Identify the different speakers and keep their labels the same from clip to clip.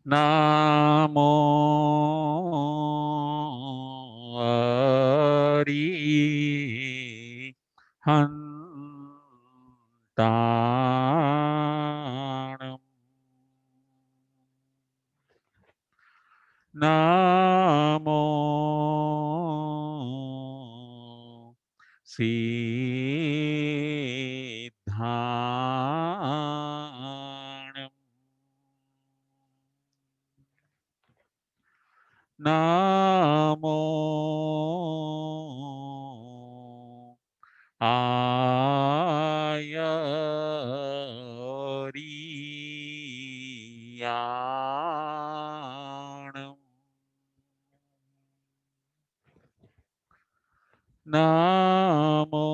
Speaker 1: નામો હંતાણમ. નામો સિદ્ધાણમ. નામો આયરિયાણમ. નામો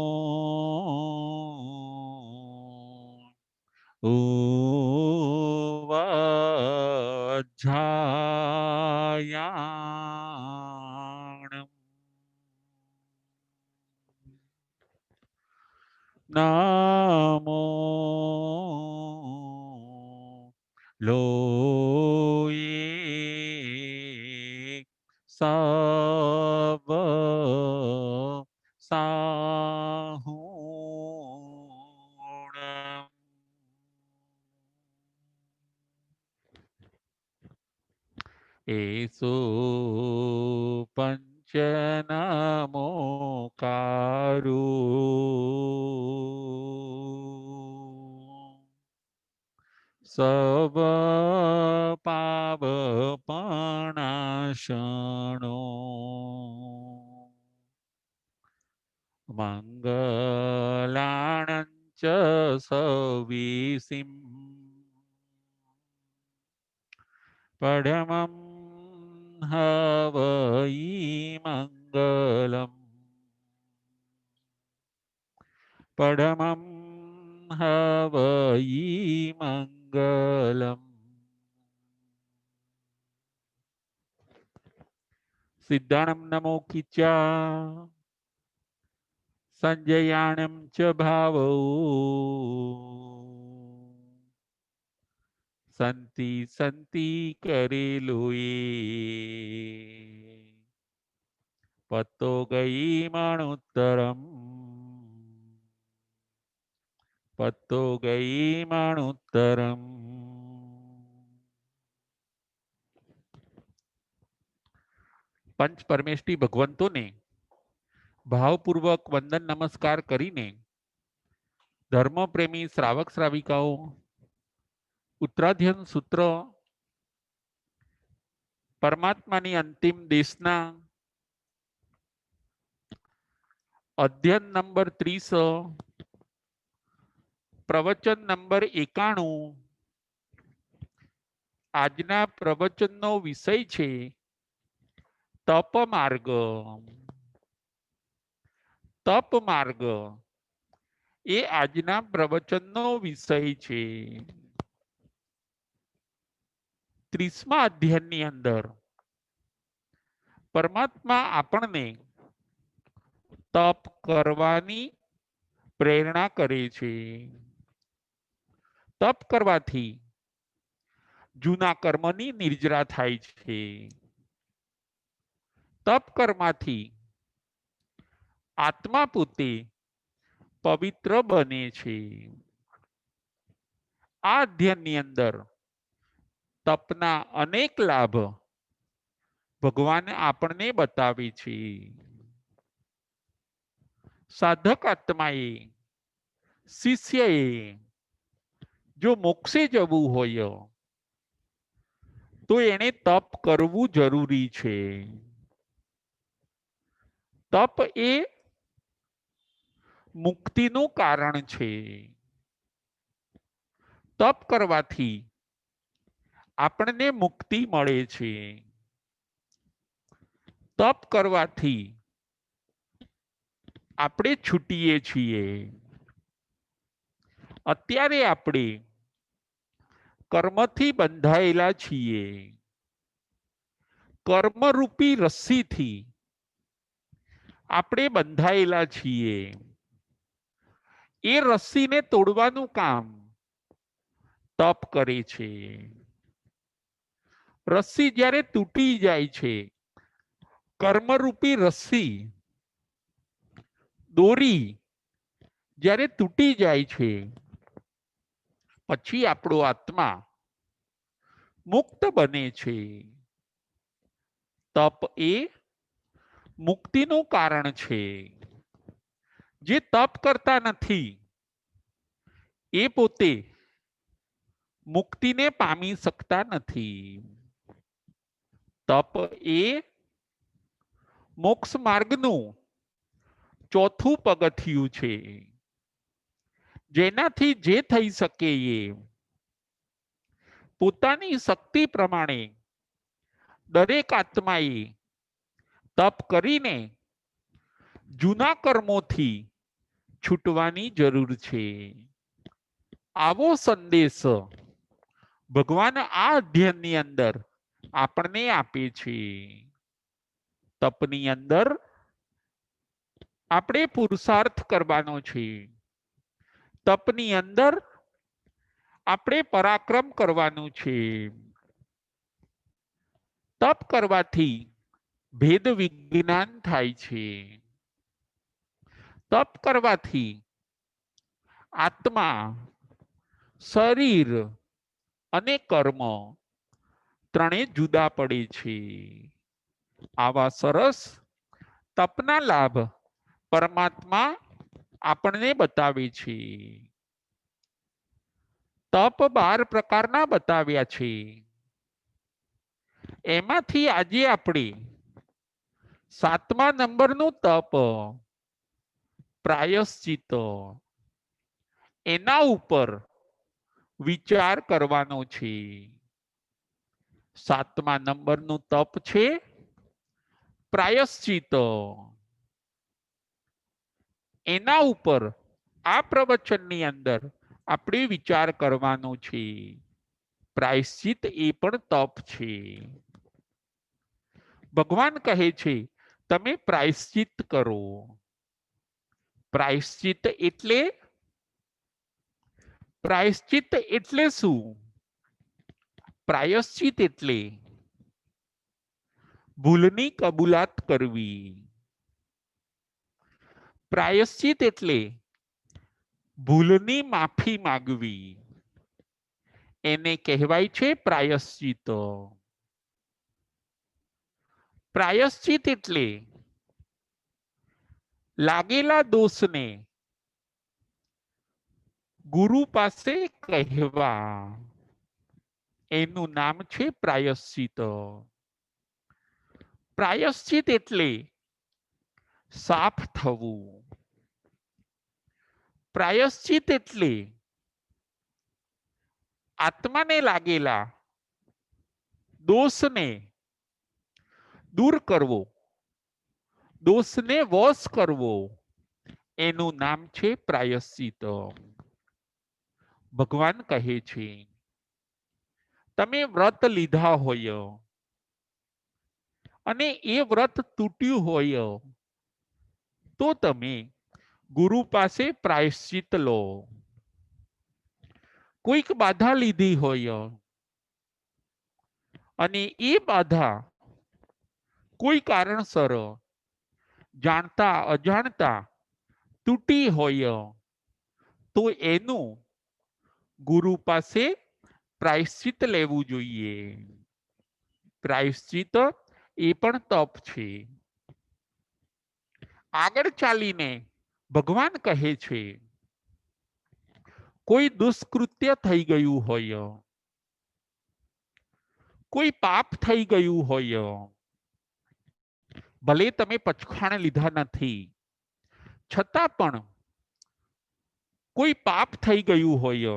Speaker 1: ઉવાજ્જાયાણમ. નામો લોયે સવ સાહુણમ. એસો પંચનમોકારો સવ પાવપણાશણો મંગલાણં ચ સવિસિં પડમં હવઈ મંગલમ. પડમં હવઈ મંગલમ. સિદ્ધાણમ નમો કિચ્યા સંજયાણમ ચ ભાવો સંતિ સંતિ કરેલુએ પતો ગઈ મણુત્તરમ. પતો ગઈ મણુત્તરમ. પંચ પરમેષ્ઠી ભગવંતોને ભાવપૂર્વક વંદન નમસ્કાર કરીને ધર્મપ્રેમી શ્રાવક શ્રાવિકાઓ ઉત્તરાધ્યન સૂત્ર પરમાત્માની અંતિમ દેશના અધ્યયન નંબર 30 પ્રવચન નંબર 91 આજના પ્રવચનનો વિષય છે તપ માર્ગ. તપ માર્ગ એ આજના પ્રવચનનો વિષય છે. 30મા અધ્યાયની અંદર પરમાત્મા આપણને તપ કરવાની પ્રેરણા કરે છે. તપ કરવાથી જૂના કર્મની નિર્જરા થાય છે. તપ કર્મથી આત્મા પોતે પવિત્ર બને છે. આ અધ્યાયની અંદર તપના અનેક લાભ ભગવાન આપણને બતાવે છે. સાધક આત્માએ શિષ્યએ જો મોક્ષે જવું હોય તો એને તપ કરવું જરૂરી છે. તપ એ મુક્તિનું કારણ છે. તપ કરવાથી આપણને મુક્તિ મળે છે. તપ કરવાથી આપણે છૂટીએ છીએ. અત્યારે આપણે કર્મથી બંધાયેલા છીએ. કર્મરૂપી રસ્સીથી આપણે બંધાયેલા છીએ. એ રસ્સીને તોડવાનું કામ તપ કરે છે. રસ્સી જ્યારે તૂટી જાય છે, કર્મરૂપી રસ્સી દોરી જ્યારે તૂટી જાય છે, પછી આપણો આત્મા મુક્ત બને છે. તપ એ મુક્તિનું કારણ છે. જે તપ કરતા નથી એ પોતે મુક્તિને પામી શકતા નથી. તપ એ મોક્ષ માર્ગનું ચોથું પગથિયું છે. જેનાથી જે થઈ શકે એ પોતાની શક્તિ પ્રમાણે દરેક આત્માએ તપ કરીને જૂના કર્મોથી છૂટવાની જરૂર છે. આવો સંદેશ ભગવાન આ અધ્યયનની અંદર આપણને આપે છે. તપની અંદર આપણે પુરુષાર્થ કરવાનો છે. તપની અંદર આપણે પરાક્રમ કરવાનું છે. તપ કરવાથી ભેદ વિજ્ઞાન થાય છે. તપ કરવાથી આત્મા, શરીર અને કર્મ ત્રણેય જુદા પડે છે. આવા સરસ તપના લાભ પરમાત્મા આપણને બતાવે છે. તપ 12 પ્રકારના બતાવ્યા છે. એમાંથી આજે આપણે 7મા નંબરનું તપ પ્રાયશ્ચિત એના ઉપર વિચાર કરવાનો છે. 7મા નંબરનું તપ છે પ્રાયશ્ચિત. એના ઉપર આ પ્રવચનની અંદર આપણે વિચાર કરવાનો છે. પ્રાયશ્ચિત એ પણ તપ છે. ભગવાન કહે છે તમે પ્રાયશ્ચિત કરો. પ્રાયશ્ચિત એટલે શું? પ્રાયશ્ચિત એટલે ભૂલની કબૂલાત કરવી. પ્રાયશ્ચિત એટલે ભૂલની માફી માંગવી. એને કહેવાય છે પ્રાયશ્ચિત. પ્રાયશ્ચિત એટલે લાગેલા દોષને ગુરુ પાસે કહેવા. એનું નામ છે પ્રાયશ્ચિત. પ્રાયશ્ચિત એટલે સાફ થવું. પ્રાયશ્ચિત એટલે આત્માને લાગેલા દોષને દૂર કરવો, દોષને વશ કરવો. એનું નામ છે પ્રાયશ્ચિત. ભગવાન કહે છે તમે વ્રત લીધા હોય અને એ વ્રત તૂટ્યું હોય તો તમે ગુરુ પાસે પ્રાયશ્ચિત લો. કોઈક બાધા લીધી હોય અને એ બાધા કોઈ કારણસર જાણતા અજાણતા તૂટી હોય તો એનું ગુરુ પાસે પ્રાયશ્ચિત લેવું જોઈએ. પ્રાયશ્ચિત એ પણ તપ છે. આગળ ચાલીને ભગવાન કહે છે કોઈ દુષ્કૃત્ય થઈ ગયું હોય, કોઈ પાપ થઈ ગયું હોય, ભલે તમે પચખાણ લીધા નથી છતાં પણ કોઈ પાપ થઈ ગયું હોય,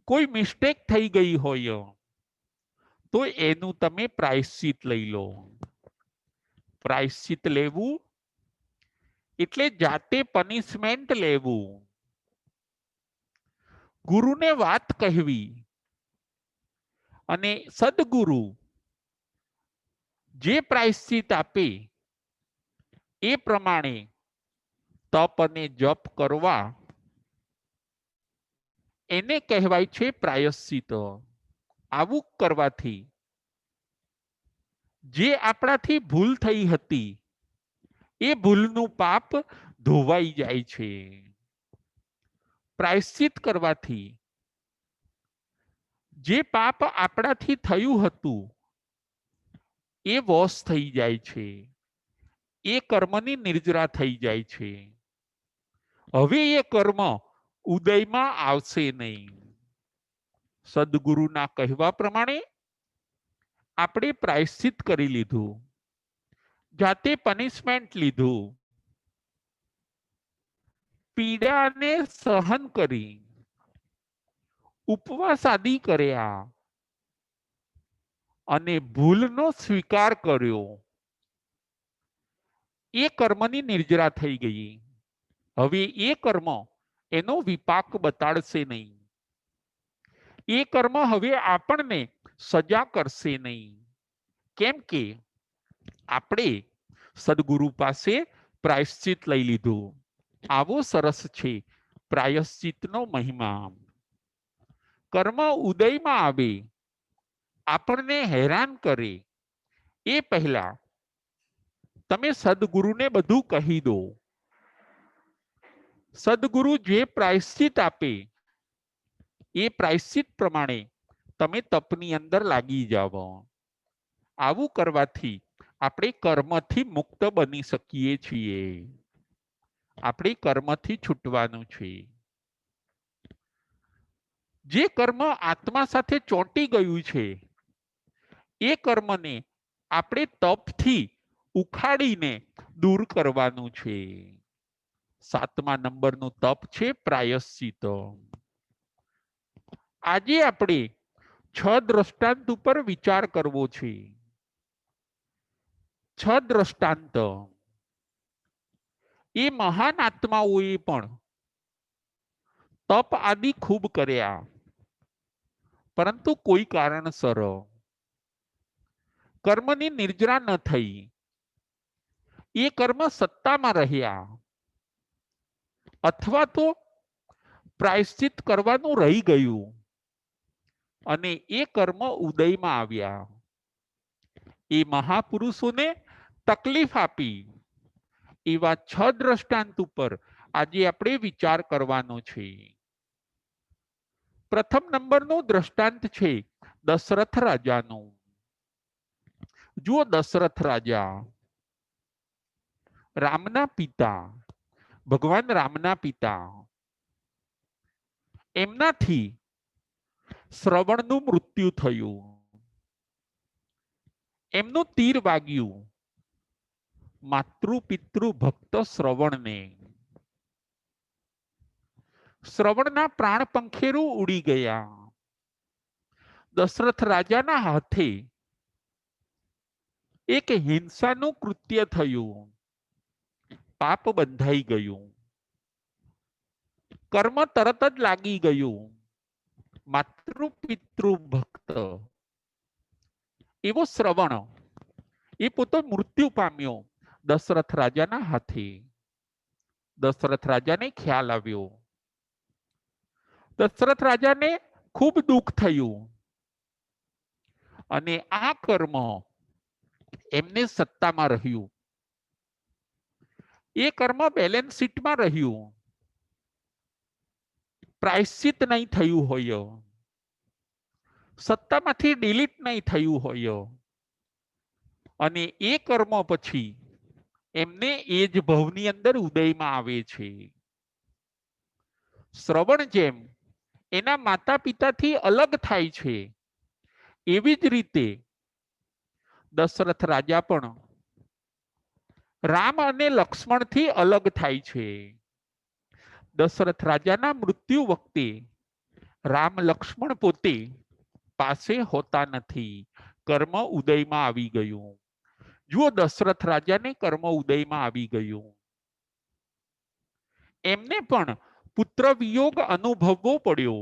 Speaker 1: કોઈ મિસ્ટેક થઈ ગઈ હોય તો એનું તમે પ્રાયશ્ચિત લઈ લો. પ્રાયશ્ચિત લેવું એટલે જાતે પનિશમેન્ટ લેવું. ગુરુને વાત કહેવી અને સદગુરુ જે પ્રાયશ્ચિત આપે એ પ્રમાણે તપ અને જપ કરવા એને કહેવાય છે પ્રાયશ્ચિત. આવું કરવાથી જે આપણાથી ભૂલ થઈ હતી એ ભૂલનું પાપ ધોવાઈ જાય છે. પ્રાયશ્ચિત કરવાથી જે પાપ આપણાથી થયું હતું એ વોશ થઈ જાય છે, એ કર્મની નિર્જરા થઈ જાય છે. હવે એ કર્મ ઉદયમાં આવશે નહીં. સદગુરુના કહેવા પ્રમાણે આપણે પ્રાયશ્ચિત કરી લીધું, જાતે પનિશમેન્ટ લીધું, પીડાને સહન કરી, ઉપવાસ આદિ કર્યા અને ભૂલનો સ્વીકાર કર્યો. એ કર્મની નિર્જરા થઈ ગઈ. હવે એ કર્મ એનો વિપાક બતાડશે નહીં. એ કર્મ હવે આપણને સજા કરશે નહીં. કેમ કે આપણે સદગુરુ પાસે પ્રાયશ્ચિત લઈ લીધું. આવો સરસ છે પ્રાયશ્ચિતનો મહિમા. કર્મ ઉદયમાં આવે, આપણને હેરાન કરે એ પહેલા તમે સદગુરુને બધું કહી દો. સદગુરુ જે પ્રાયશ્ચિત આપે એ પ્રાયશ્ચિત પ્રમાણે તમે તપની અંદર લાગી જાવ. આવું કરવાથી આપણે કર્મથી મુક્ત બની શકીએ છીએ. આપણે કર્મથી છૂટવાનું છે. જે કર્મ આત્મા સાથે ચોંટી ગયું છે એ કર્મને આપણે તપથી ઉખાડીને દૂર કરવાનું છે. 7મા નંબરનું તપ છે પ્રાયશ્ચિત. આજે આપણે 6 દ્રષ્ટાંત ઉપર વિચાર કરવો છે. 6 દ્રષ્ટાંત એ મહાન આત્માઓએ પણ તપ આદિ ખૂબ કર્યા, પરંતુ કોઈ કારણસર કર્મની નિર્જરા ન થઈ. એ કર્મ સત્તામાં રહ્યા અથવા તો પ્રાયશ્ચિત કરવાનું રહી ગયું અને એ કર્મ ઉદયમાં આવ્યા. એ મહાપુરુષોને તકલીફ આપી. એવા 6 દ્રષ્ટાંત ઉપર આજે આપણે વિચાર કરવાનો છે. પ્રથમ નંબરનું દ્રષ્ટાંત છે દશરથ રાજાનું. જુઓ, દશરથ રાજા રામના પિતા, ભગવાન રામના પિતા, એમનાથી શ્રવણનું મૃત્યુ થયું. એમનું તીર વાગ્યું માતૃ પિતૃ ભક્ત શ્રવણને. શ્રવણના પ્રાણ પંખેરું ઉડી ગયા. દશરથ રાજાના હાથે એક હિંસાનું કૃત્ય થયું. પાપ બંધાઈ ગયું. કર્મ તરત જ લાગી ગયું. માતૃ પિતૃ ભક્ત એવો શ્રવણ એ પોતે મૃત્યુ પામ્યો દશરથ રાજાના હાથે. દશરથ રાજાને ખ્યાલ આવ્યો. દશરથ રાજાને ખૂબ દુઃખ થયું અને આ કર્મ એમને સત્તામાં રહ્યું. એ કર્મ બેલેન્સ શીટમાં રહ્યું. પ્રાયશ્ચિત નહીં થયું હોય, સત્તામાંથી ડિલીટ નહીં થયું હોય અને એ કર્મ પછી એમને એ જ ભવની અંદર ઉદયમાં આવે છે. શ્રવણ જેમ એના માતા પિતાથી અલગ થાય છે, એવી જ રીતે દશરથ રાજા પણ રામ અને લક્ષ્મણથી અલગ થાય છે. દશરથ રાજાના મૃત્યુ વખતે રામ લક્ષ્મણ પોતે પાસે હોતા નથી. કર્મ ઉદયમાં આવી ગયું. જુઓ, દશરથ રાજાને કર્મ ઉદયમાં આવી ગયું. એમને પણ પુત્ર વિયોગ અનુભવવો પડ્યો.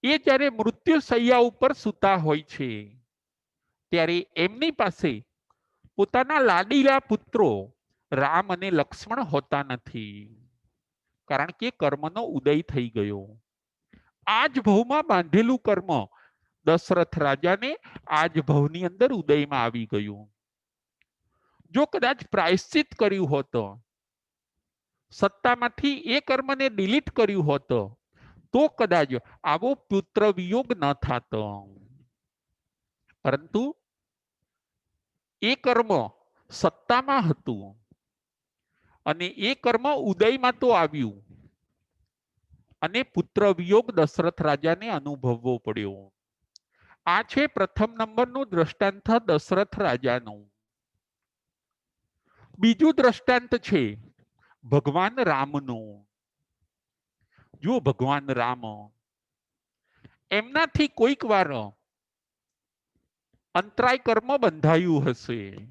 Speaker 1: એ જ્યારે મૃત્યુ શૈયા ઉપર સૂતા હોય છે ત્યારે એમની પાસે પોતાના લાડીલા પુત્રો રામ અને લક્ષ્મણ હોતા નથી, કારણ કે કર્મનો ઉદય થઈ ગયો. આ જ ભવમાં બાંધેલું કર્મ દશરથ રાજાને આજ ભવની અંદર ઉદયમાં આવી ગયું. જો કદાચ પ્રાયશ્ચિત કર્યું હોત, સત્તામાંથી એ કર્મને ડિલીટ કર્યું હોત, તો કદાચ આવો પુત્ર વિયોગ ન થતો. પરંતુ એ કર્મ સત્તામાં હતું અને એ કર્મ ઉદયમાં તો આવ્યું અને પુત્ર વિયોગ દશરથ રાજાને અનુભવવો પડ્યો. આ છે પ્રથમ નંબરનું દ્રષ્ટાંત દશરથ રાજાનું. બીજું દ્રષ્ટાંત છે ભગવાન રામનું. જો ભગવાન રામ એમનાથી કોઈક વાર અંતરાય કર્મ બંધાયું હશે.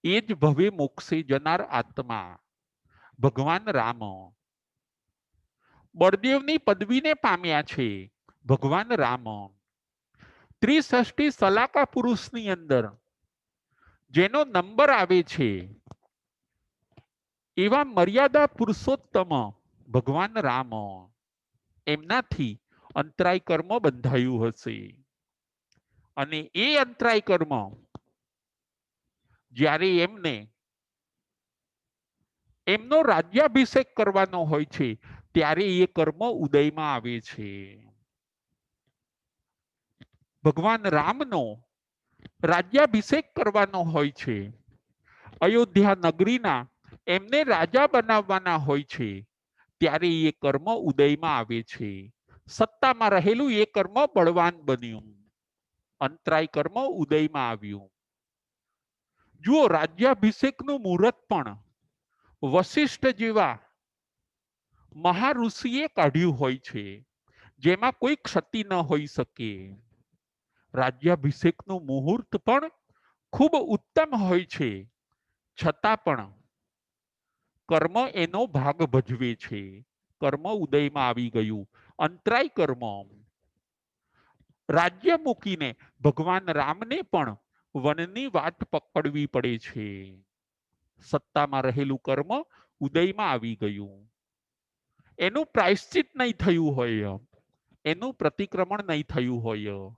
Speaker 1: એ જ ભવે મોક્ષે જનાર આત્મા ભગવાન રામ. બળદેવની પદવીને પામ્યા છે ભગવાન રામ. ત્રિષષ્ઠી સલાકા પુરુષની અંદર જેનો નંબર આવે છે એવા મર્યાદા પુરુષોત્તમ ભગવાન રામ. એમનાથી અંતરાય કર્મ બંધાયું હશે અને એ અંતરાય કર્મ જ્યારે એમનો રાજ્યાભિષેક કરવાનો હોય છે ત્યારે એ કર્મ ઉદયમાં આવે છે. ભગવાન રામનો રાજ્યાભિષેક કરવાનો હોય છે. અયોધ્યા નગરીના એમને રાજા બનાવવાના હોય છે ત્યારે એ કર્મ ઉદયમાં આવે છે. સત્તામાં રહેલું એ કર્મ બળવાન બન્યું. અંતરાય કર્મ ઉદયમાં આવ્યું. જુઓ, રાજ્યાભિષેકનું મુહૂર્ત પણ વશિષ્ઠ જેવા મહાઋષિએ કાઢ્યું હોય છે, જેમાં કોઈ ક્ષતિ ન હોઈ શકે. રાજ્યાભિષેકનું મુહૂર્ત પણ ખૂબ ઉત્તમ હોય છે, છતાં પણ કર્મ એનો ભાગ ભજવે છે. કર્મ ઉદયમાં આવી ગયું. અંતરાય કર્મ. રાજ્ય મૂકીને ભગવાન રામને પણ વનની વાટ પકડવી પડે છે. સત્તામાં રહેલું કર્મ ઉદયમાં આવી ગયું. એનું પ્રાયશ્ચિત નહીં થયું હોય, એનું પ્રતિક્રમણ નહીં થયું હોય,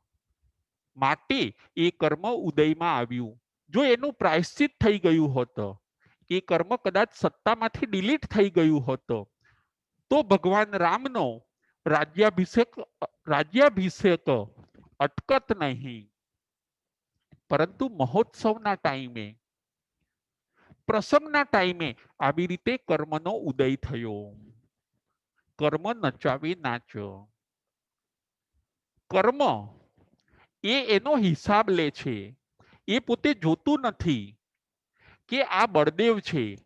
Speaker 1: માટે એ કર્મ ઉદયમાં આવ્યું. જો એનું પ્રાયશ્ચિત થઈ ગયું હોત, એ કર્મ કદાચ સત્તામાંથી ડિલીટ થઈ ગયું હોત, તો ભગવાન રામનો રાજ્યાભિષેક અટકત નહીં. પરંતુ મહોત્સવના ટાઈમે, પ્રસંગના ટાઈમે આવી રીતે કર્મનો ઉદય થયો. કર્મ નચાવે નાચ. કર્મ એનો હિસાબ લે છે. એ પોતે જોતું નથી કે આ બળદેવ છે,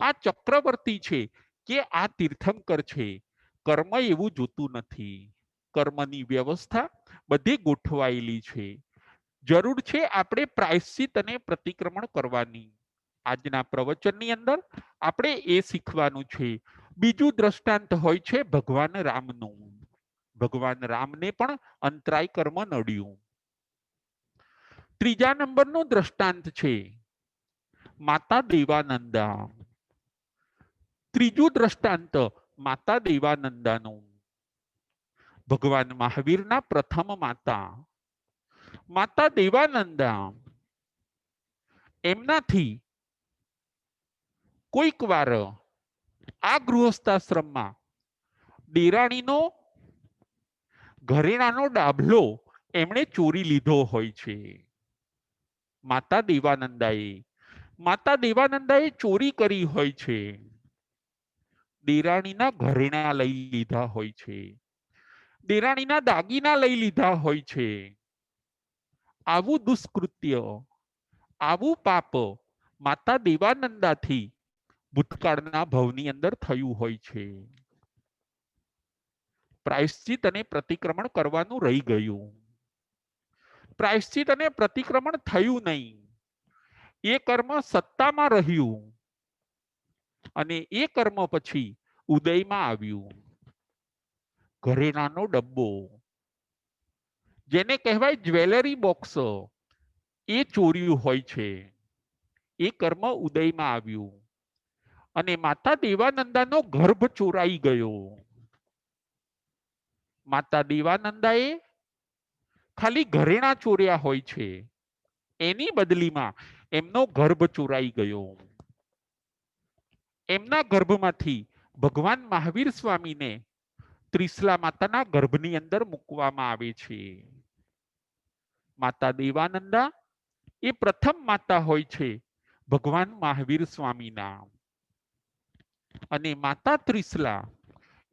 Speaker 1: આ ચક્રવર્તી છે, કે આ તીર્થંકર છે. કર્મ એવું જોતું નથી. કર્મની વ્યવસ્થા બધી ગોઠવાયેલી છે. જરૂર છે આપણે પ્રાયશ્ચિત અને પ્રતિક્રમણ કરવાની. આજના પ્રવચનની અંદર આપણે એ શીખવાનું છે. બીજું દ્રષ્ટાંત હોય છે ભગવાન રામનું. ભગવાન રામને પણ અંતરાય કર્મ નડ્યું. ત્રીજા નંબરનું દ્રષ્ટાંત છે માતા દેવાનંદા. ત્રીજું દ્રષ્ટાંત માતા દેવાનંદાનું. ભગવાન મહાવીરના પ્રથમ માતા, માતા દેવાનંદા, એમનાથી કોઈક વાર આ ગૃહસ્થાશ્રમમાં દેરાણીનો ઘરેણાનો ડાભલો એમણે ચોરી લીધો હોય છે. માતા દેવાનંદાએ ચોરી કરી હોય છે. દેરાણીના ઘરેણા લઈ લીધા હોય છે. દેરાણીના દાગીના લઈ લીધા હોય છે. આવું દુષ્કૃત્ય, આવું પાપ માતા દેવાનંદાથી ભૂતકાળના ભવની અંદર થયું હોય છે. પ્રાયશ્ચિત અને પ્રતિક્રમણ કરવાનું રહી ગયું. પ્રાયશ્ચિત અને પ્રતિક્રમણ થયું નહીં. એ કર્મ સત્તામાં રહ્યું અને એ કર્મ પછી ઉદયમાં આવ્યું. ઘરેણાનો ડબ્બો, જેને કહેવાય જ્વેલરી બોક્સ, એ ચોર્યું હોય છે. એ કર્મ ઉદયમાં આવ્યું અને માતા દેવાનંદાનો ગર્ભ ચોરાઈ ગયો. માતા દેવાનંદાએ ખાલી ઘરેણા ચોર્યા હોય છે, એની બદલીમાં એમનો ગર્ભ ચોરાઈ ગયો. એમના ગર્ભમાંથી ભગવાન મહાવીર સ્વામીને ત્રિશલા માતાના ગર્ભની અંદર મૂકવામાં આવે છે. માતા દેવાનંદા એ પ્રથમ માતા હોય છે ભગવાન મહાવીર સ્વામીના, અને માતા ત્રિશલા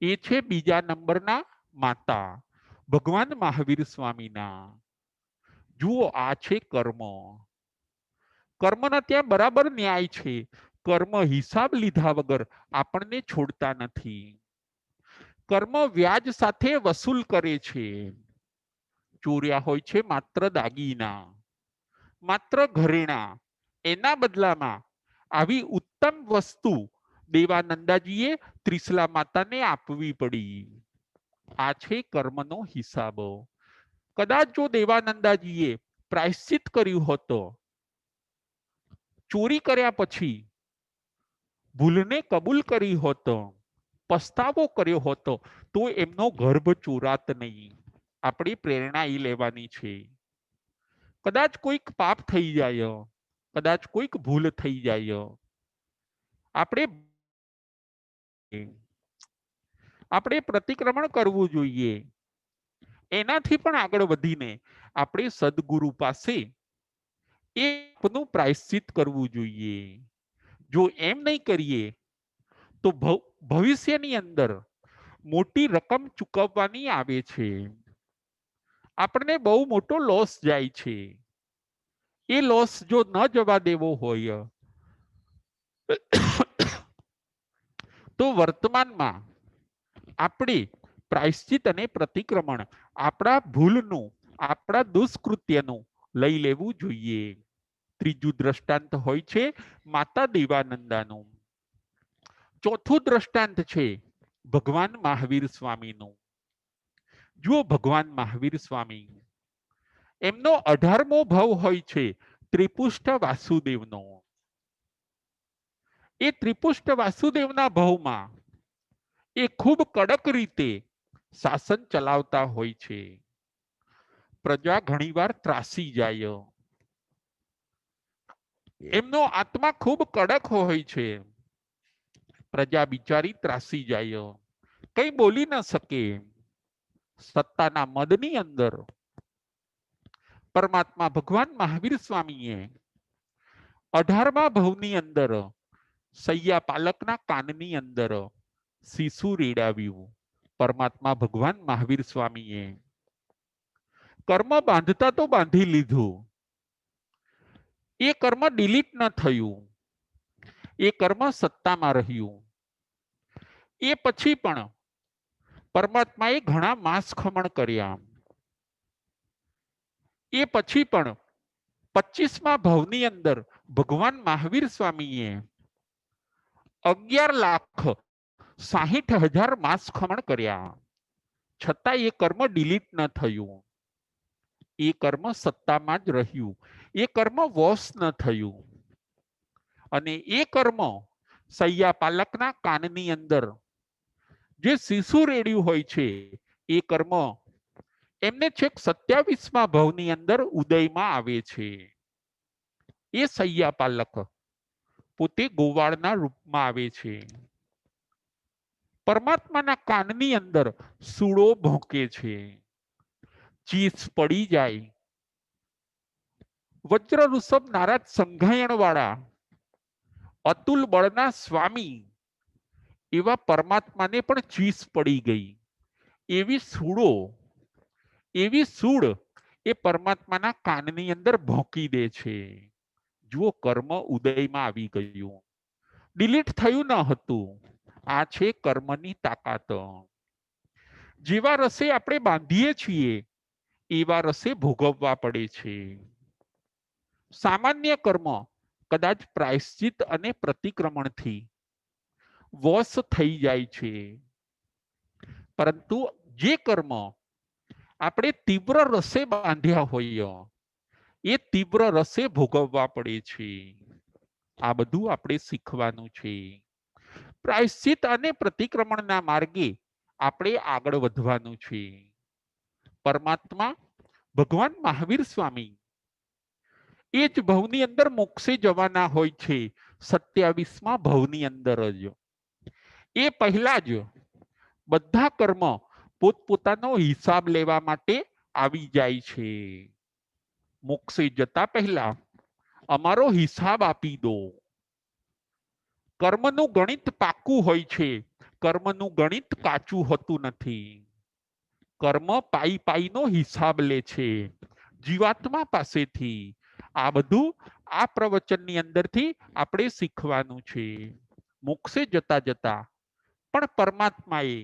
Speaker 1: એ છે બીજા નંબરના માતા ભગવાન મહાવીર સ્વામીના. જુઓ, આ છે કર્મ. કર્મના ત્યાં બરાબર ન્યાય છે. કર્મ હિસાબ લીધા વગર આપણને છોડતા નથી. કર્મ વ્યાજ સાથે વસૂલ કરે છે. ચોર્યા હોય છે માત્ર દાગીના, માત્ર ઘરેણા, એના બદલામાં આવી ઉત્તમ વસ્તુ દેવાનંદાજીએ ત્રિશલા માતાને આપવી પડી. આ છે કર્મનો હિસાબ. કદાચ જો દેવાનંદાજીએ પ્રાયશ્ચિત કર્યું હોત, ચોરી કર્યા પછી ભૂલને કબૂલ કરી હોત, પસ્તાવો કર્યો હોત, તો એમનો ગર્ભ ચોરાત નહીં. આપણી પ્રેરણા એ લેવાની છે. કદાચ કોઈક પાપ થઈ જાય, કદાચ કોઈક ભૂલ થઈ જાય, આપણે પ્રતિક્રમણ કરવું જોઈએ. એનાથી પણ આગળ વધીને આપણે સદગુરુ પાસે એનું પ્રાયશ્ચિત કરવું જોઈએ. જો એમ નહીં કરીએ તો ભવિષ્યની અંદર મોટી રકમ ચૂકવવાની આવે છે. આપણને બહુ મોટો લોસ જાય છે. એ લોસ જો ન જવા દેવો હોય તો વર્તમાનમાં આપણે પ્રાયશ્ચિત અને પ્રતિક્રમણ આપણા ભૂલનું, આપણા દુષ્કૃત્યનું લઈ લેવું જોઈએ. ત્રીજું દ્રષ્ટાંત હોય છે માતા દેવાનંદાનું. ચોથું દ્રષ્ટાંત છે ભગવાન મહાવીર સ્વામીનું. જુઓ, ભગવાન મહાવીર સ્વામી, એમનો 18મો ભાવ હોય છે ત્રિપુષ્ટ વાસુદેવનો. એ ત્રિપુષ્ટ વાસુદેવના ભાવમાં એ ખૂબ કડક રીતે શાસન ચલાવતા હોય છે. પ્રજા ઘણીવાર ત્રાસી જાય. એમનો આત્મા ખૂબ કડક હોય છે. પ્રજા બિચારી ત્રાસી જાય, કઈ બોલી ન શકે. સત્તાના મદની અંદર પરમાત્મા ભગવાન મહાવીર સ્વામીએ 18મા ભાવની અંદર સૈયા પાલકના કાનની અંદર શીશુ રેડાવ્યું. પરમાત્મા ભગવાન મહાવીર સ્વામીએ કર્મ બાંધતા તો બાંધી લીધું, એ કર્મ ડિલીટ ન થયું, એ કર્મ સત્તામાં રહ્યું. એ પછી પણ પરમાત્માએ ઘણા માસ ખમણ કર્યા. એ પછી પણ 25મા ભાવની અંદર ભગવાન મહાવીર સ્વામીએ 11,60,000 માસ ખમણ કર્યા. છતાં એ કર્મ ડિલીટ ન થયું, એ કર્મ સત્તામાં જ રહ્યું, એ કર્મ વોશ ન થયું. અને એ કર્મ સૈયા પાલકના કાનની અંદર જે શીશુ રેડ્યું હોય છે, એ કર્મ એમને છેક 27મા ભાવની અંદર ઉદયમાં આવે છે. એ સૈયા પાલક પોતે ગોવાળના રૂપમાં આવે છે. પરમાત્માના કાનની અંદર સૂળો ભોંકે છે, ચીસ પડી જાય. વજ્ર ઋષભ નારાજ સંઘાયણ વાળા અતુલ બળના સ્વામી એવા પરમાત્માને પણ ચીસ પડી ગઈ. એવી સૂળ એ પરમાત્માના કાનની અંદર ભોંકી દે છે. જુઓ, કર્મ ઉદયમાં આવી ગયું, ડિલીટ થયું ન હતું. આ છે કર્મની તાકાત. જેવા રસે આપણે બાંધીએ છીએ એવા રસે ભોગવવા પડે છે. સામાન્ય કર્મ કદાચ પ્રાયશ્ચિત અને પ્રતિક્રમણથી વશ થઈ જાય છે, પરંતુ જે કર્મ આપણે તીવ્ર રસે બાંધ્યા હોઈએ એ તીવ્ર રસે ભોગવવા પડે છે. આ બધું આપણે શીખવાનું છે. પ્રાયશ્ચિત અને પ્રતિક્રમણના માર્ગે આપણે આગળ વધવાનું છે. પરમાત્મા ભગવાન મહાવીર સ્વામી એ જ ભવની અંદર મોક્ષે જવાના હોય છે, 27મા ભવની અંદર જ. એ પહેલા જ બધા કર્મ પોતપોતાનો હિસાબ લેવા માટે આવી જાય છે. મોક્ષે જતા પહેલા અમારો હિસાબ આપી દો. કર્મનું ગણિત પાકું હોય છે, કર્મનું ગણિત કાચું હોતું નથી. કર્મ પાઈ પાઈનો હિસાબ લે છે જીવાત્મા પાસેથી. આ બધું આ પ્રવચનની અંદરથી આપણે શીખવાનું છે. મોક્ષે જતા જતા પણ પરમાત્માએ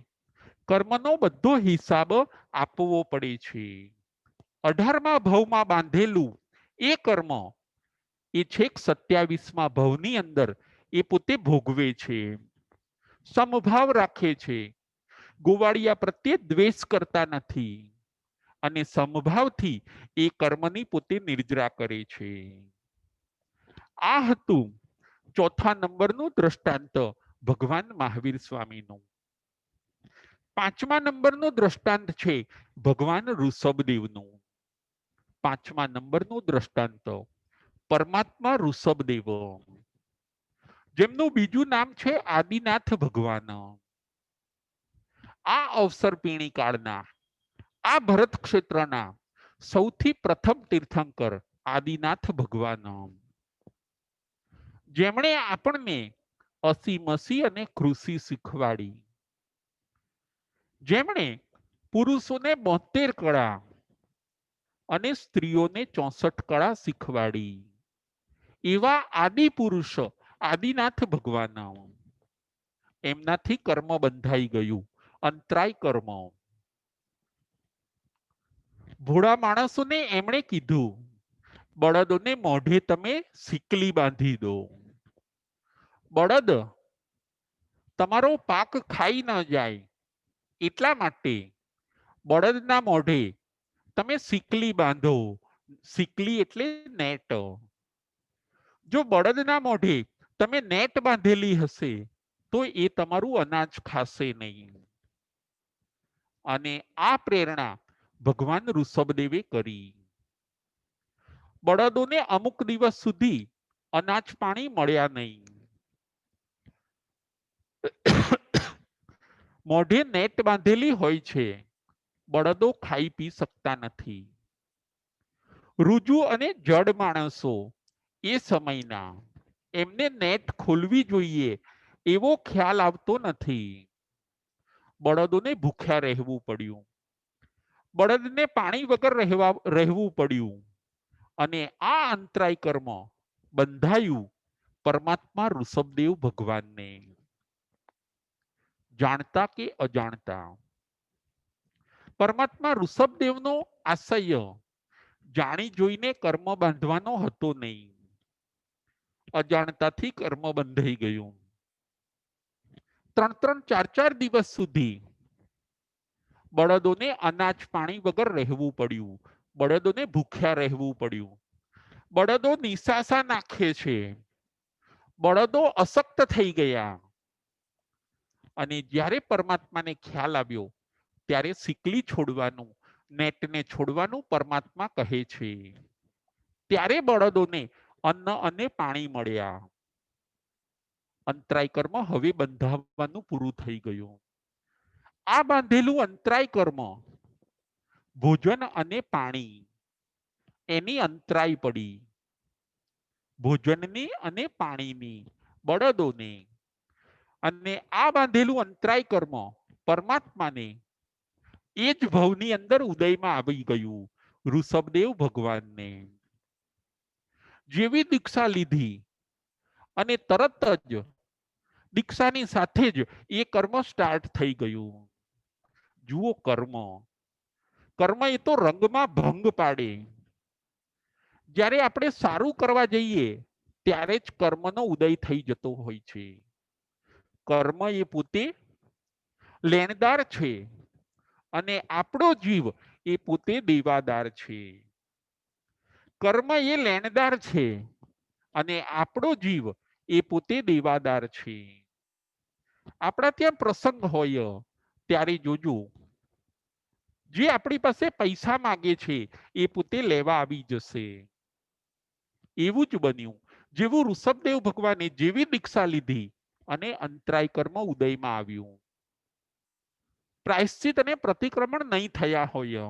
Speaker 1: કર્મનો બધો હિસાબ આપવો પડે છે. 18મા ભવમાં બાંધેલું એ કર્મ એ છેક 27મા ભવની અંદર એ પોતે ભોગવે છે. સમભાવ રાખે છે, ગોવાળિયા પ્રત્યે દ્વેષ કરતા નથી અને સમભાવથી એ કર્મની પોતે નિર્જરા કરે છે. આ હતું 4થા નંબરનું દ્રષ્ટાંત ભગવાન મહાવીર સ્વામીનું. 5મા નંબરનું દ્રષ્ટાંત છે ભગવાન ઋષભદેવનું. 5મા નંબરનું દ્રષ્ટાંત પરમાત્મા ઋષભદેવ, જેમનું બીજું નામ છે આદિનાથ ભગવાન. આ અવસર પીણી કાળના આ ભરત ક્ષેત્રના સૌથી પ્રથમ તીર્થંકર આદિનાથ ભગવાન, જેમણે આપણને અસી મસી અને કૃષિ શીખવાડી, જેમણે પુરુષોને 72 કળા અને સ્ત્રીઓને 64 કળા શીખવાડી, એવા આદિ પુરુષ આદિનાથ ભગવાન. એમનાથી કર્મ બંધાઈ ગયું, અંતરાય કર્મ. ભોળા માણસોને એમણે કીધું, બળદોને મોઢે તમે સિકલી બાંધી દો. બળદ તમારો પાક ખાઈ ન જાય એટલા માટે બળદના મોઢે તમે સિકલી બાંધો. સિકલી એટલે નેટ. જો બળદના મોઢે તમે નેટ બાંધેલી હશે તો એ તમારું અનાજ ખાશે નહીં. અને આ પ્રેરણા ભગવાન ઋષભદેવે કરી. બળદોને અમુક દિવસ સુધી અનાજ પાણી મળ્યા નહીં. મોઢે નેટ બાંધેલી હોય છે, બળદો ખાઈ પી શકતા નથી. રુજુ અને જડ માણસો એ સમયના, એમને નેટ ખોલવી જોઈએ એવો ખ્યાલ આવતો નથી. બળદોને ભૂખ્યા રહેવું પડ્યું, બળદને પાણી વગર રહેવું પડ્યું અને આ અંતરાય કર્મ બંધાયું પરમાત્મા ઋષભદેવ ભગવાનને. જાણતા કે અજાણતા પરમાત્મા ઋષભદેવનો આશય જાણી જોઈને કર્મ બાંધવાનો હતો નહીં. અજાણતાથી કર્મ બંધાઈ ગયું. 3-3, 4-4 દિવસ સુધી બળદોને અનાજ પાણી વગર રહેવું પડ્યું, બળદોને ભૂખ્યા રહેવું પડ્યું. બળદો નિશાસા નાખે છે, બળદો અશક્ત થઈ ગયા. અને જ્યારે પરમાત્માને ખ્યાલ આવ્યો ત્યારે સિકલી છોડવાનું, નેટને છોડવાનું પરમાત્મા કહે છે. ત્યારે બળદોને અન્ન અને પાણી મળ્યા. અંતરાય કર્મ હવે બંધાવવાનું પૂરું થઈ ગયું. આ બાંધેલું અંતરાય કર્મ ભોજન અને પાણી એની અંતરાય પડી. ભોજનની અને પાણીની બળદોને. અને આ બાંધેલું અંતરાય કર્મ પરમાત્માને એ જ ભવની અંદર ઉદયમાં આવી ગયું ઋષભદેવ ભગવાનને. જેવી દીક્ષા લીધી અને તરત જ દીક્ષાની સાથે જ એ કર્મ સ્ટાર્ટ થઈ ગયું. જુઓ કર્મ, કર્મ એ તો રંગમાં ભંગ પાડે. જ્યારે આપણે સારું કરવા જઈએ ત્યારે જ કર્મનો ઉદય થઈ જતો હોય છે. કર્મ એ પોતે લેણદાર છે અને આપણો જીવ એ પોતે દેવાદાર છે. કર્મ એ લેણદાર છે અને આપણો જીવ એ પોતે દેવાદાર છે. આપણા ત્યાં પ્રસંગ હોય, ત્યારે જોજો જે આપણી પાસે પૈસા માંગે છે એ પોતે લેવા આવી જશે. એવું જ બન્યું. જેવું ઋષભદેવ ભગવાને જેવી દીક્ષા લીધી અને અંતરાય કર્મ ઉદયમાં આવ્યું. પ્રાયશ્ચિત અને પ્રતિક્રમણ નહીં થયા હોય,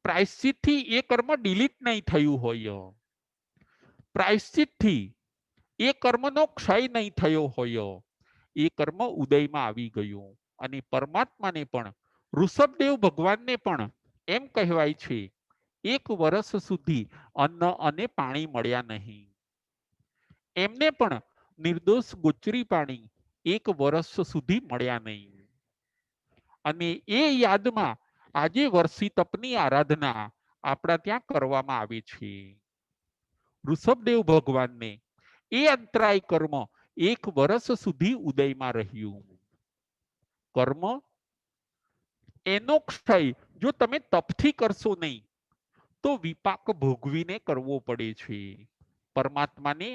Speaker 1: પ્રાયશ્ચિતથી એ કર્મ ડિલીટ નહીં થયું હોય, પ્રાયશ્ચિતથી એ કર્મનો ક્ષય નહીં થયો હોય, એ કર્મ ઉદયમાં આવી ગયું. અને પરમાત્માને પણ, ઋષભદેવ ભગવાનને પણ એમ કહેવાય છે, 1 વર્ષ સુધી અન્ન અને પાણી મળ્યા નહીં. એમને પણ નિર્દોષ ગોચરી પાણી 1 વર્ષ સુધી મળ્યા નહીં. અને એ યાદમાં આજે વર્ષી તપની આરાધના આપણા ત્યાં કરવામાં આવે છે. ઋષભદેવ ભગવાનને એ અંતરાય કર્મ 1 વર્ષ સુધી ઉદયમાં રહ્યું. કર્મ એનો ક્ષય જો તમે તપથી કરશો નહીં તો વિપાક ભોગવીને કરવો પડે છે. પરમાત્માને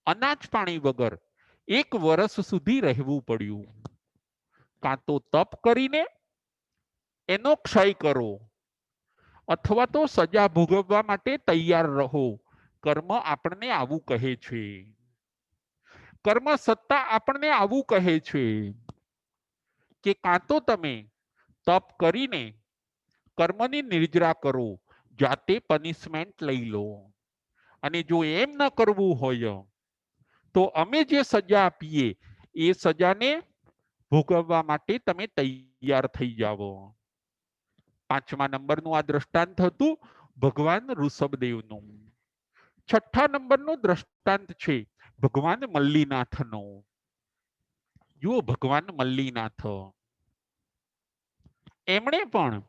Speaker 1: અનાજ પાણી વગર 1 વર્ષ સુધી રહેવું પડ્યું. કાં તો તપ કરીને એનો ક્ષય કરો, અથવા તો સજા ભોગવવા માટે તૈયાર રહો. કર્મ આપણને આવું કહે છે. કર્મ સત્તા આપણને આવું કહે છે કે કાં તો તમે તપ કરીને કર્મની નિર્જરા કરો, જાતે પનિશમેન્ટ લઈ લો, અને જો એમ ન કરવું હોય તો અમે જે સજા આપીએ એ સજાને ભોગવવા માટે તમે તૈયાર થઈ જાઓ. 5મા નંબરનું આ દ્રષ્ટાંત હતું ભગવાન ઋષભદેવનું. 6ઠ્ઠા નંબરનું દ્રષ્ટાંત છે ભગવાન મલ્લીનાથનો. જુઓ, ભગવાન મલ્લીનાથ, એમણે પણ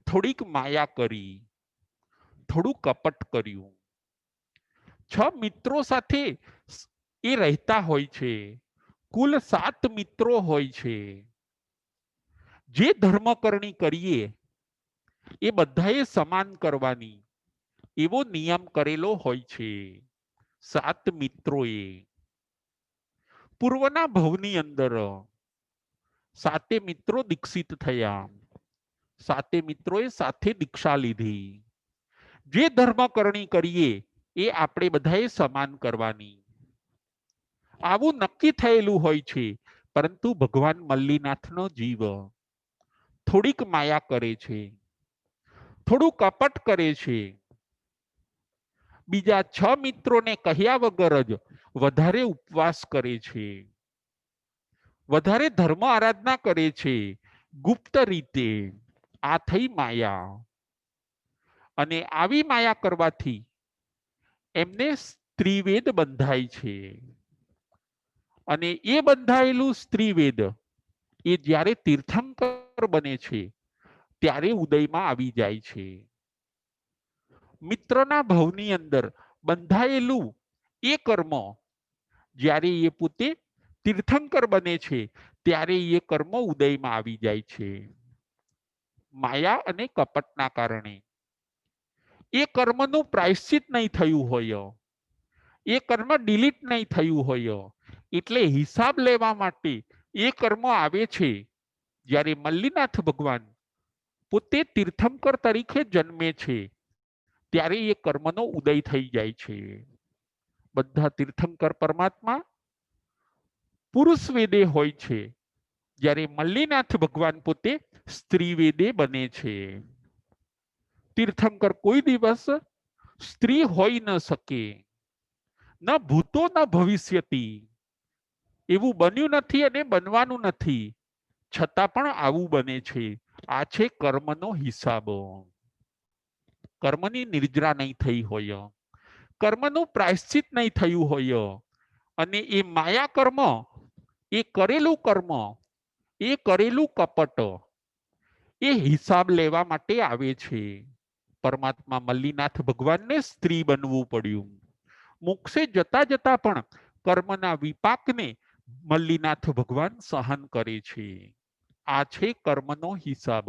Speaker 1: થોડીક માયા કરી, થોડું કપટ કર્યું. 6 મિત્રો સાથે એ રહેતા હોય છે. કુલ 7 મિત્રો હોય છે. જે ધર્મકરણી કરીએ એ બધાએ સમાન કરવાની એવો નિયમ કરેલો હોય છે 7 મિત્રોએ. પૂર્વના ભવની અંદર 7 મિત્રો દીક્ષિત થયા. 7 મિત્રોએ સાથે દીક્ષા લીધી. જે ધર્મકરણી કરીએ એ આપણે બધાએ સમાન કરવાની, આવું નક્કી થયેલું હોય છે. પરંતુ ભગવાન મલ્લીનાથનો જીવ થોડીક માયા કરે છે, થોડું કપટ કરે છે. બીજા 6 મિત્રોને કહ્યા વગર જ વધારે ઉપવાસ કરે છે, વધારે ધર્મ આરાધના કરે છે ગુપ્ત રીતે. આ થઈ માયા. અને આવી માયા કરવાથી એમને સ્ત્રીવેદ બંધાય છે. અને એ બંધાયેલું સ્ત્રીવેદ એ જ્યારે તીર્થંકર બને છે ત્યારે ઉદયમાં આવી જાય છે. મિત્રના ભવની અંદર બંધાયેલું એ કર્મ જ્યારે એ પોતે તીર્થંકર બને છે ત્યારે એ કર્મ ઉદયમાં આવી જાય છે. માયા અને કપટના કારણે એ કર્મનું પ્રાયશ્ચિત નહીં થયું હોય, એ કર્મ ડિલીટ નહીં થયું હોય, એટલે હિસાબ લેવા માટે એ કર્મ આવે છે. જ્યારે મલ્લીનાથ ભગવાન પોતે તીર્થંકર તરીકે જન્મે છે ત્યારે એ કર્મનો ઉદય થઈ જાય છે. બધા તીર્થંકર પરમાત્મા પુરુષ વેદે હોય છે, જ્યારે મલ્લીનાથ ભગવાન પોતે સ્ત્રી વેદે બને છે. તીર્થંકર કોઈ દિવસ સ્ત્રી હોઈ ન શકે, ન ભૂતો ન ભવિષ્યતી. એવું બન્યું નથી અને બનવાનું નથી, છતાં પણ આવું બને છે. આ છે કર્મનો હિસાબ. કર્મની નિર્જરા નહીં થઈ હોય, કર્મનું પ્રાયશ્ચિત નહીં થયું હોય, અને એ માયા કર્મ, એ કરેલું કર્મ, એ કરેલું કપટ એ હિસાબ લેવા માટે આવે છે. પરમાત્મા મલ્લીનાથ ભગવાનને સ્ત્રી બનવું પડ્યું. મોક્ષે જતા જતા પણ કર્મના વિપાકને મલ્લીનાથ ભગવાન સહન કરે છે. આ છે કર્મનો હિસાબ.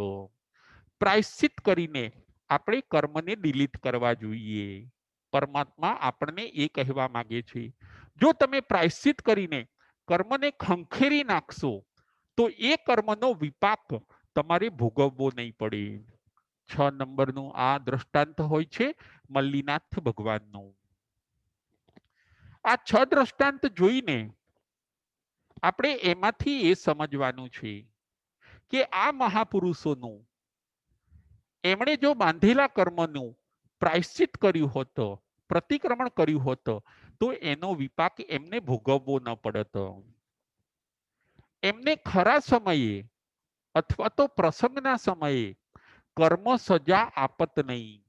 Speaker 1: પ્રાયશ્ચિત કરીને આપણે કર્મને ડિલીટ કરવા જોઈએ. પરમાત્મા આપણને એ કહેવા માંગે છે, જો તમે પ્રાયશ્ચિત કરીને કર્મને ખંખેરી નાખશો તો તો એ કર્મનો વિપાક તમારે ભોગવવો નહીં પડે. 6 નંબરનું આ દ્રષ્ટાંત હોય છે મલ્લીનાથ ભગવાનનું. આ 6 દ્રષ્ટાંત જોઈને આપણે એમાંથી એ સમજવાનું છે કે આ મહાપુરુષોનું એમણે જો બાંધેલા કર્મનું પ્રાયશ્ચિત કર્યું હોત, પ્રતિક્રમણ કર્યું હોત, તો એનો વિપાક એમને ભોગવવો ન પડત. એમને ખરા સમયે અથવા તો પ્રસંગના સમયે કર્મ સજા આપત નહીં.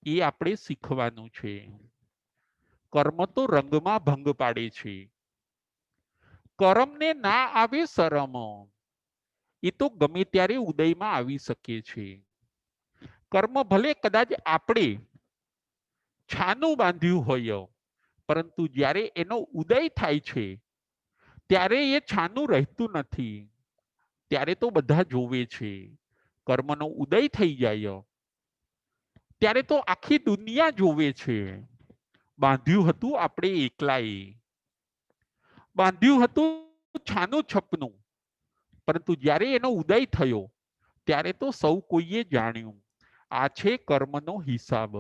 Speaker 1: એ આપણે શીખવાનું છે. કર્મ તો રંગમાં ભંગ પાડે છે. કર્મને ના આવે શરમ, એ તો ગમે ત્યારે ઉદયમાં આવી શકે છે. કર્મ ભલે કદાચ આપણે છાનું બાંધ્યું હોય, પરંતુ જ્યારે એનો ઉદય થાય છે ત્યારે એ છાનું રહેતું નથી. ત્યારે તો બધા જોવે છે. કર્મનો ઉદય થઈ જાય ત્યારે તો આખી દુનિયા જોવે છે. બાંધ્યું હતું આપણે એકલાએ, બાંધ્યું હતું છાનું છપનું, પરંતુ જ્યારે એનો ઉદય થયો ત્યારે તો સૌ કોઈએ જાણ્યું. આ છે કર્મનો હિસાબ.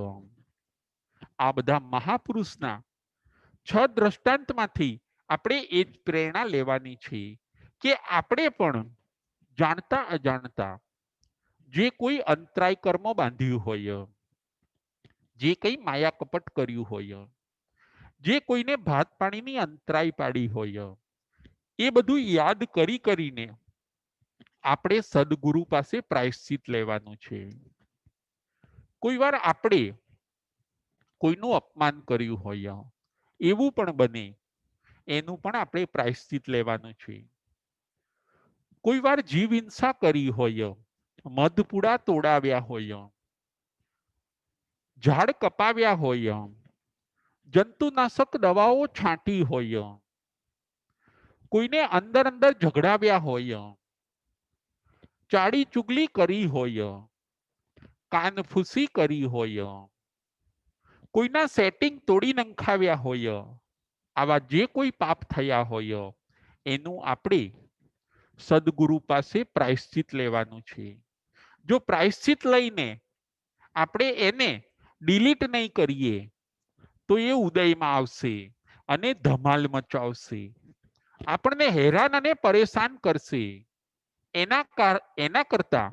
Speaker 1: આ બધા મહાપુરુષના 6 દ્રષ્ટાંતમાંથી આપણે એ જ પ્રેરણા લેવાની છે કે આપણે પણ જાણતા અજાણતા જે કોઈ અંતરાય કર્મ બાંધ્યું હોય, જે કંઈ માયા કપટ કર્યું હોય, જે કોઈને ભાત પાણીની અંતરાય પાડી હોય, એ બધું યાદ કરીને આપણે સદગુરુ પાસે પ્રાયશ્ચિત લેવાનું છે. કોઈ વાર આપણે કોઈનું અપમાન કર્યું હોય, એવું પણ બને, એનું પણ આપણે પ્રાયશ્ચિત લેવાનું છે. કોઈ વાર જીવ હિંસા કરી હોય, મધપુડા તોડાવ્યા હોય, ઝાડ કપાવ્યા હોય, જંતુનાશક દવાઓ છાંટી હોય, કોઈને અંદર અંદર ઝઘડાવ્યા હોય, ચાડી ચુગલી કરી હોય, કાનફૂસી કરી હોય, કોઈના સેટિંગ તોડી નંખાવ્યા હોય, આવા જે કોઈ પાપ થયા હોય એનું આપણે સદગુરુ પાસે પ્રાયશ્ચિત લેવાનું છે. જો પ્રાયશ્ચિત લઈને આપણે એને ડિલીટ નહીં કરીએ તો એ ઉદયમાં આવશે અને ધમાલ મચાવશે, આપણને હેરાન અને પરેશાન કરશે. એના કરતા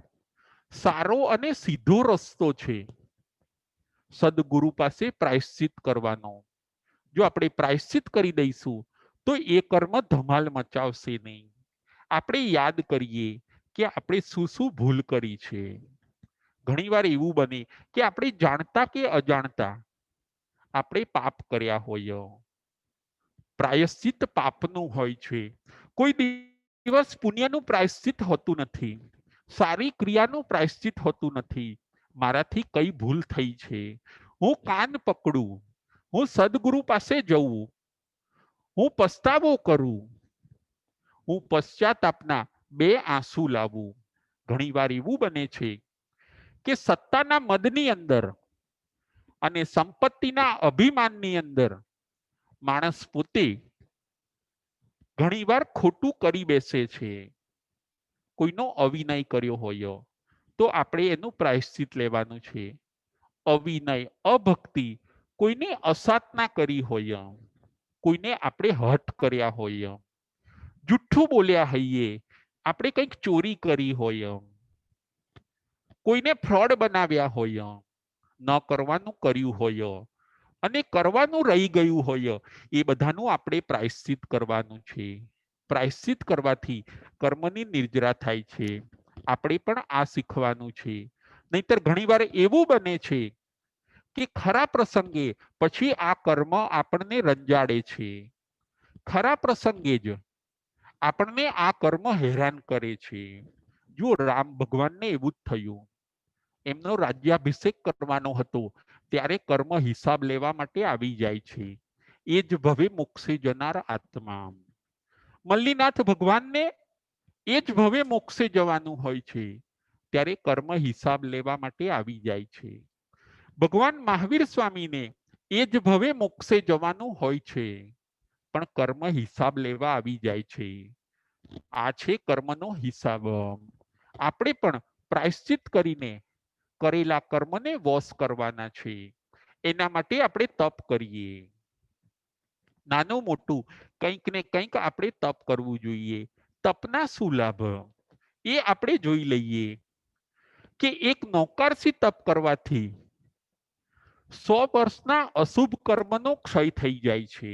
Speaker 1: સારો અને સીધો રસ્તો છે સદગુરુ પાસે પ્રાયશ્ચિત કરવાનો. જો આપણે પ્રાયશ્ચિત કરી દઈશું તો એ કર્મ ધમાલ મચાવશે નહીં. આપણે યાદ કરીએ કે આપણે શું શું ભૂલ કરી છે. ઘણીવાર એવું બને કે આપણે જાણતા કે અજાણતા આપણે પાપ કર્યા હોય. પ્રાયશ્ચિત પાપનું હોય છે. કોઈ દિવસ પુણ્યનું પ્રાયશ્ચિત હોતું નથી, સારી ક્રિયાનું પ્રાયશ્ચિત હોતું નથી. મારાથી કઈ ભૂલ થઈ છે, હું કાન પકડું, હું સદગુરુ પાસે જઉં, હું પસ્તાવો કરું, હું પશ્ચાતાપના 2 આંસુ લાવું. ઘણીવાર એવું બને છે કે સત્તાના મદની અંદર અને સંપત્તિના અભિમાનની અંદર માણસ પોતે ઘણીવાર ખોટું કરી બેસે છે. કોઈનો અવિનય કર્યો હોય તો આપણે એનું પ્રાયશ્ચિત લેવાનું છે. અવિનય, અભક્તિ, કોઈને અસાધના કરી હોય, કોઈને આપણે હઠ કર્યા હોય, જુઠ્ઠું બોલ્યા હોઈએ, આપણે કંઈક ચોરી કરી હોય, કોઈને ફ્રોડ બનાવ્યા હોય, ન કરવાનું કર્યું હોય અને કરવાનું રહી ગયું હોય, એ બધાનું આપણે પ્રાયશ્ચિત કરવાનું છે. પ્રાયશ્ચિત કરવાથી કર્મની નિર્જરા થાય છે. આપણે પણ આ શીખવાનું છે. નહીતર ઘણીવાર એવું બને છે કે ખરા પ્રસંગે પછી આ કર્મ આપણને રંજાડે છે. ખરા પ્રસંગે જ આપણને આ કર્મ હેરાન કરે છે. જો રામ ભગવાનને એવું જ થયું, એમનો રાજ્યાભિષેક કરવાનો હતો ત્યારે કર્મ હિસાબ લેવા માટે આવી જાય છે. એ જ ભવે મોક્ષે જનાર આત્મા. મલ્લીનાથ ભગવાનને એ જ ભવે મોક્ષે જવાનું હોય છે ત્યારે કર્મ હિસાબ લેવા માટે આવી જાય છે. ભગવાન મહાવીર સ્વામીને એ જ ભવે મોક્ષે જવાનું હોય છે પણ કર્મ હિસાબ લેવા આવી જાય છે. આ છે કર્મનો હિસાબ. આપણે પણ પ્રાયશ્ચિત કરીને કરેલા કર્મને વોશ કરવાના છે. એના માટે આપણે તપ કરીએ. નાનું મોટું કંઈક ને કંઈક આપણે તપ કરવું જોઈએ. તપના શું લાભ એ આપણે જોઈ લઈએ કે એક નૌકારસી તપ કરવાથી 100 વર્ષના અશુભ કર્મનો ક્ષય થઈ જાય છે.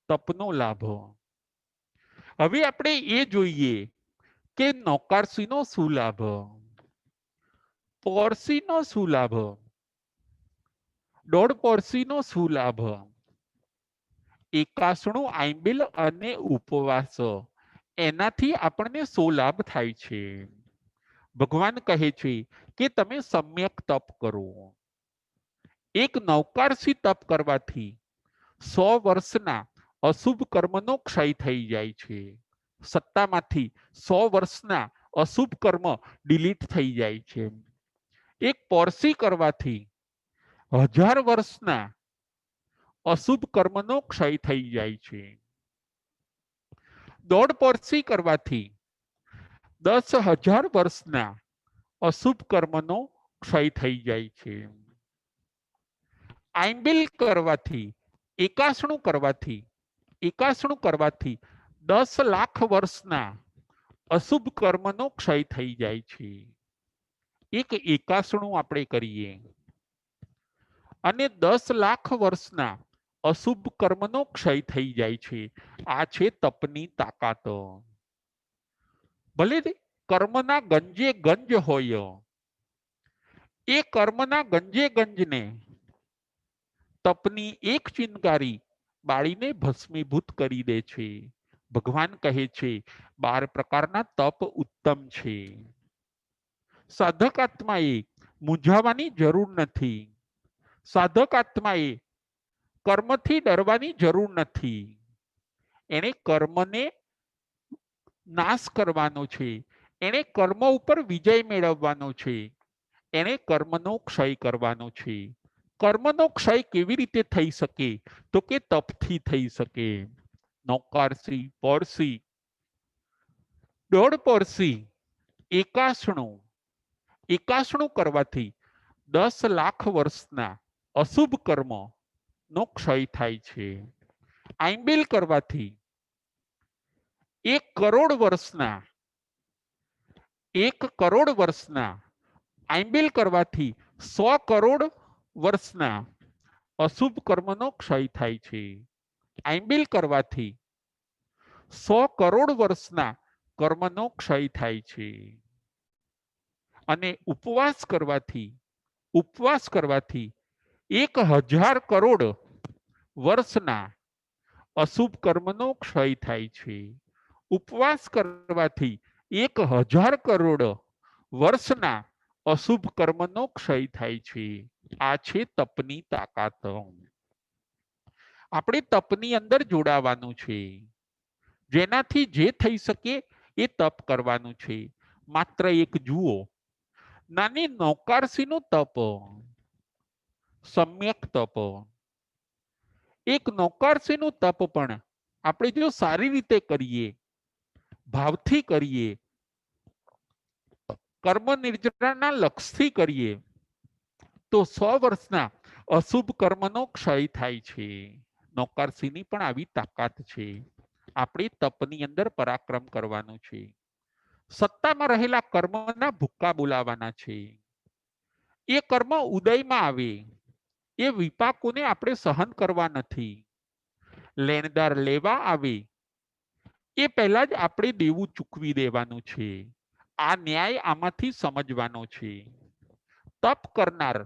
Speaker 1: તપનો લાભ. હવે આપણે એ જોઈએ કે નૌકારસીનો શું લાભ, પોરસીનો શું લાભ, દોઢ પોરસીનો શું લાભ. એકાસણું આંબિલ અને ઉપવાસ એનાથી આપણને શું લાભ થાય છે. ભગવાન કહે છે કે તમે સમ્યક તપ કરો. એક નૌકારસી તપ કરવાથી 100 વર્ષના અશુભ કર્મનો ક્ષય થઈ જાય છે. સત્તામાંથી 100 વર્ષના અશુભ કર્મ ડિલીટ થઈ જાય છે. એક પોરસી કરવાથી 1000 વર્ષના અશુભ કર્મનો ક્ષય થઈ જાય છે. દોઢ પોરસી કરવાથી 10,000 વર્ષના અશુભ કર્મનો ક્ષય થઈ જાય છે. આંબિલ કરવાથી એકાસણું કરવાથી 10 લાખ વર્ષના અશુભ કર્મનો ક્ષય થઈ જાય છે. એક એકાસણું આપણે કરીએ અને 10 લાખ વર્ષના અશુભ કર્મનો ક્ષય થઈ જાય છે. આ છે તપની તાકાત. ભલે કર્મના ગંજે ગંજ હોય, એ કર્મના ગંજે ગંજને તપની એક ચિનગારી બાળીને ભસ્મીભૂત કરી દે છે. ભગવાન કહે છે 12 પ્રકારના તપ ઉત્તમ છે. સાધક આત્માએ મૂંઝાવાની જરૂર નથી. સાધક આત્માએ કર્મથી ડરવાની જરૂર નથી. એને કર્મને નાશ કરવાનો છે. એને કર્મ ઉપર વિજય મેળવવાનો છે. એને કર્મનો ક્ષય કરવાનો છે. કર્મનો ક્ષય કેવી રીતે થઈ શકે તો કે તપથી થઈ શકે. નૌકારસી, પોરસી, દોઢ પોરસી, એકાસણું કરવાથી 10 લાખ વર્ષના અશુભ કર્મ નો ક્ષય થાય છે. આંબિલ કરવાથી 1 કરોડ વર્ષના આંબિલ કરવાથી 100 કરોડ વર્ષના અશુભ કર્મનો ક્ષય થાય છે. આંબિલ કરવાથી 100 કરોડ વર્ષના કર્મનો ક્ષય થાય છે. અને ઉપવાસ કરવાથી 1000 કરોડ વર્ષના અશુભ કર્મનો ક્ષય થાય છે. ઉપવાસ કરવાથી 1000 કરોડ વર્ષના અશુભ કર્મનો ક્ષય થાય છે. આ છે તપની તાકાત. આપણે તપની અંદર જોડાવાનું છે. જેનાથી જે થઈ શકે એ તપ કરવાનું છે. માત્ર એક જુઓ, નાની નૌકારસીનું તપ, સમ્યક તપ. એક નૌકારસીનું તપ પણ આપણે જો સારી રીતે કરીએ, ભાવથી કરીએ, કર્મ નિર્જરાના લક્ષથી કરીએ તો 100 વર્ષના અશુભ કર્મનો ક્ષય થાય છે. નૌકારસીની પણ આવી તાકાત છે. આપણે તપની અંદર પરાક્રમ કરવાનું છે. સત્તામાં રહેલા કર્મના ભૂક્કા બોલાવાના છે. એ કર્મ ઉદયમાં આવે, એ વિપાકોને આપણે સહન કરવા નથી. લેણદાર લેવા આવે એ પહેલા જ આપણે દેવું ચૂકવી દેવાનું છે. આ ન્યાય આમાંથી સમજવાનો છે. તપ કરનાર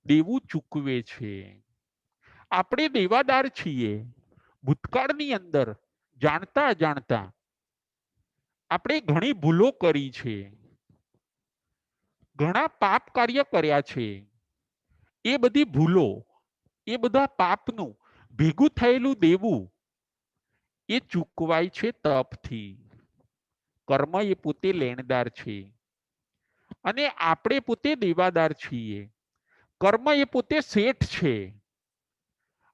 Speaker 1: દેવું ચૂકવે છે. આપણે દેવાદાર છીએ. ભૂતકાળની અંદર જાણતા અજાણતા આપણે ઘણી ભૂલો કરી છે. ઘણા પાપ કાર્ય કર્યા છે. એ બધી ભૂલો, એ બધા પાપનું ભેગું થયેલું દેવું એ ચૂકવાય છે તપથી. કર્મ એ પોતે લેણદાર છે અને આપણે પોતે દેવાદાર છીએ. કર્મ એ પોતે શેઠ છે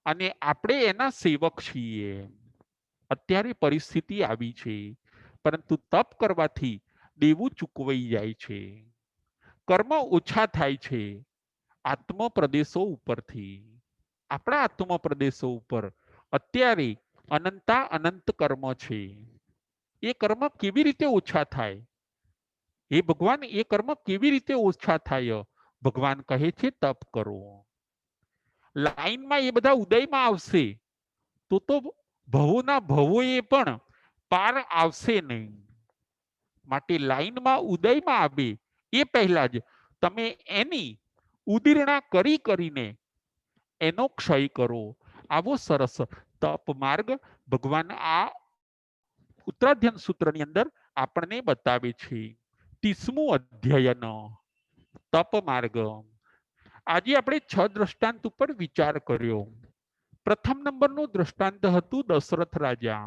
Speaker 1: અને આપણે એના સેવક છીએ. અત્યારે પરિસ્થિતિ આવી છે. પરંતુ તપ કરવાથી દેવું ચૂકવાઈ જાય છે, કર્મ ઓછા થાય છે આત્મ પ્રદેશો ઉપરથી. આપણા આત્મ પ્રદેશો ઉપર અત્યારે અનંતા અનંત કર્મ છે. એ કર્મ કેવી રીતે ઓછા થાય? એ ભગવાન, એ કર્મ કેવી રીતે ઓછા થાય? ભગવાન કહે છે તપ કરો. લાઈનમાં એ બધા ઉદયમાં આવશે તો ભવોના ભવો એ પણ પાર આવશે નહીં. માટે લાઈનમાં ઉદયમાં આવે એ પહેલા જ તમે એની ઉદીર્ણા કરીને એનો ક્ષય કરો. આવો સરસ તપ માર્ગ ભગવાન આ ઉત્તરાધ્યન સૂત્રની અંદર આપણને બતાવે છે. 30મું અધ્યયન તપ માર્ગ. આજે આપણે 6 દ્રષ્ટાંત ઉપર વિચાર કર્યો. પ્રથમ નંબરનું દ્રષ્ટાંત હતું દશરથ રાજા,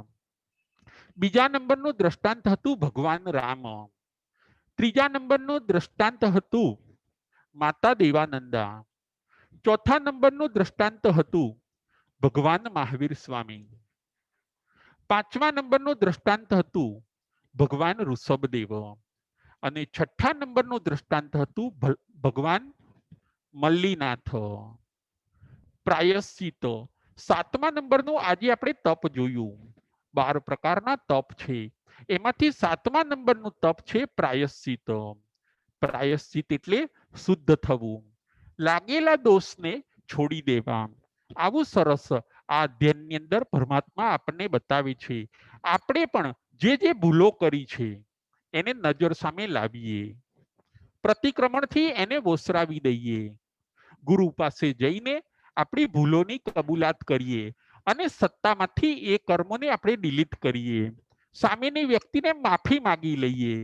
Speaker 1: બીજા નંબરનું દ્રષ્ટાંત હતું ભગવાન રામ, ત્રીજા નંબરનું દ્રષ્ટાંત હતું માતા દેવાનંદા, ચોથા નંબરનું દ્રષ્ટાંત હતું ભગવાન મહાવીર સ્વામી, પાંચમા નંબરનું દ્રષ્ટાંત હતું ભગવાન ઋષભદેવ અને છઠ્ઠા નંબરનું દ્રષ્ટાંત હતું ભગવાન મલ્લીનાથ. પ્રાયશ્ચિત સાતમા નંબરનું આજે આપણે તપ જોયું. 12 પ્રકારના તપ છે, એમાંથી સાતમા નંબરનું તપ છે પ્રાયશ્ચિત. પ્રાયશ્ચિત એટલે શુદ્ધ થવું, લાગેલા દોષને છોડી દેવા. આવું સરસ આ અધ્યયનની અંદર પરમાત્મા આપણને બતાવે છે. આપણે પણ જે ભૂલો કરી છે એને નજર સામે લાવીએ, પ્રતિક્રમણથી એને વોસરાવી દઈએ, ગુરુ પાસે જઈને આપણી ભૂલોની કબૂલાત કરીએ અને સત્તામાંથી એ કર્મોને આપણે ડિલીટ કરીએ. સામેની વ્યક્તિને માફી માંગી લઈએ,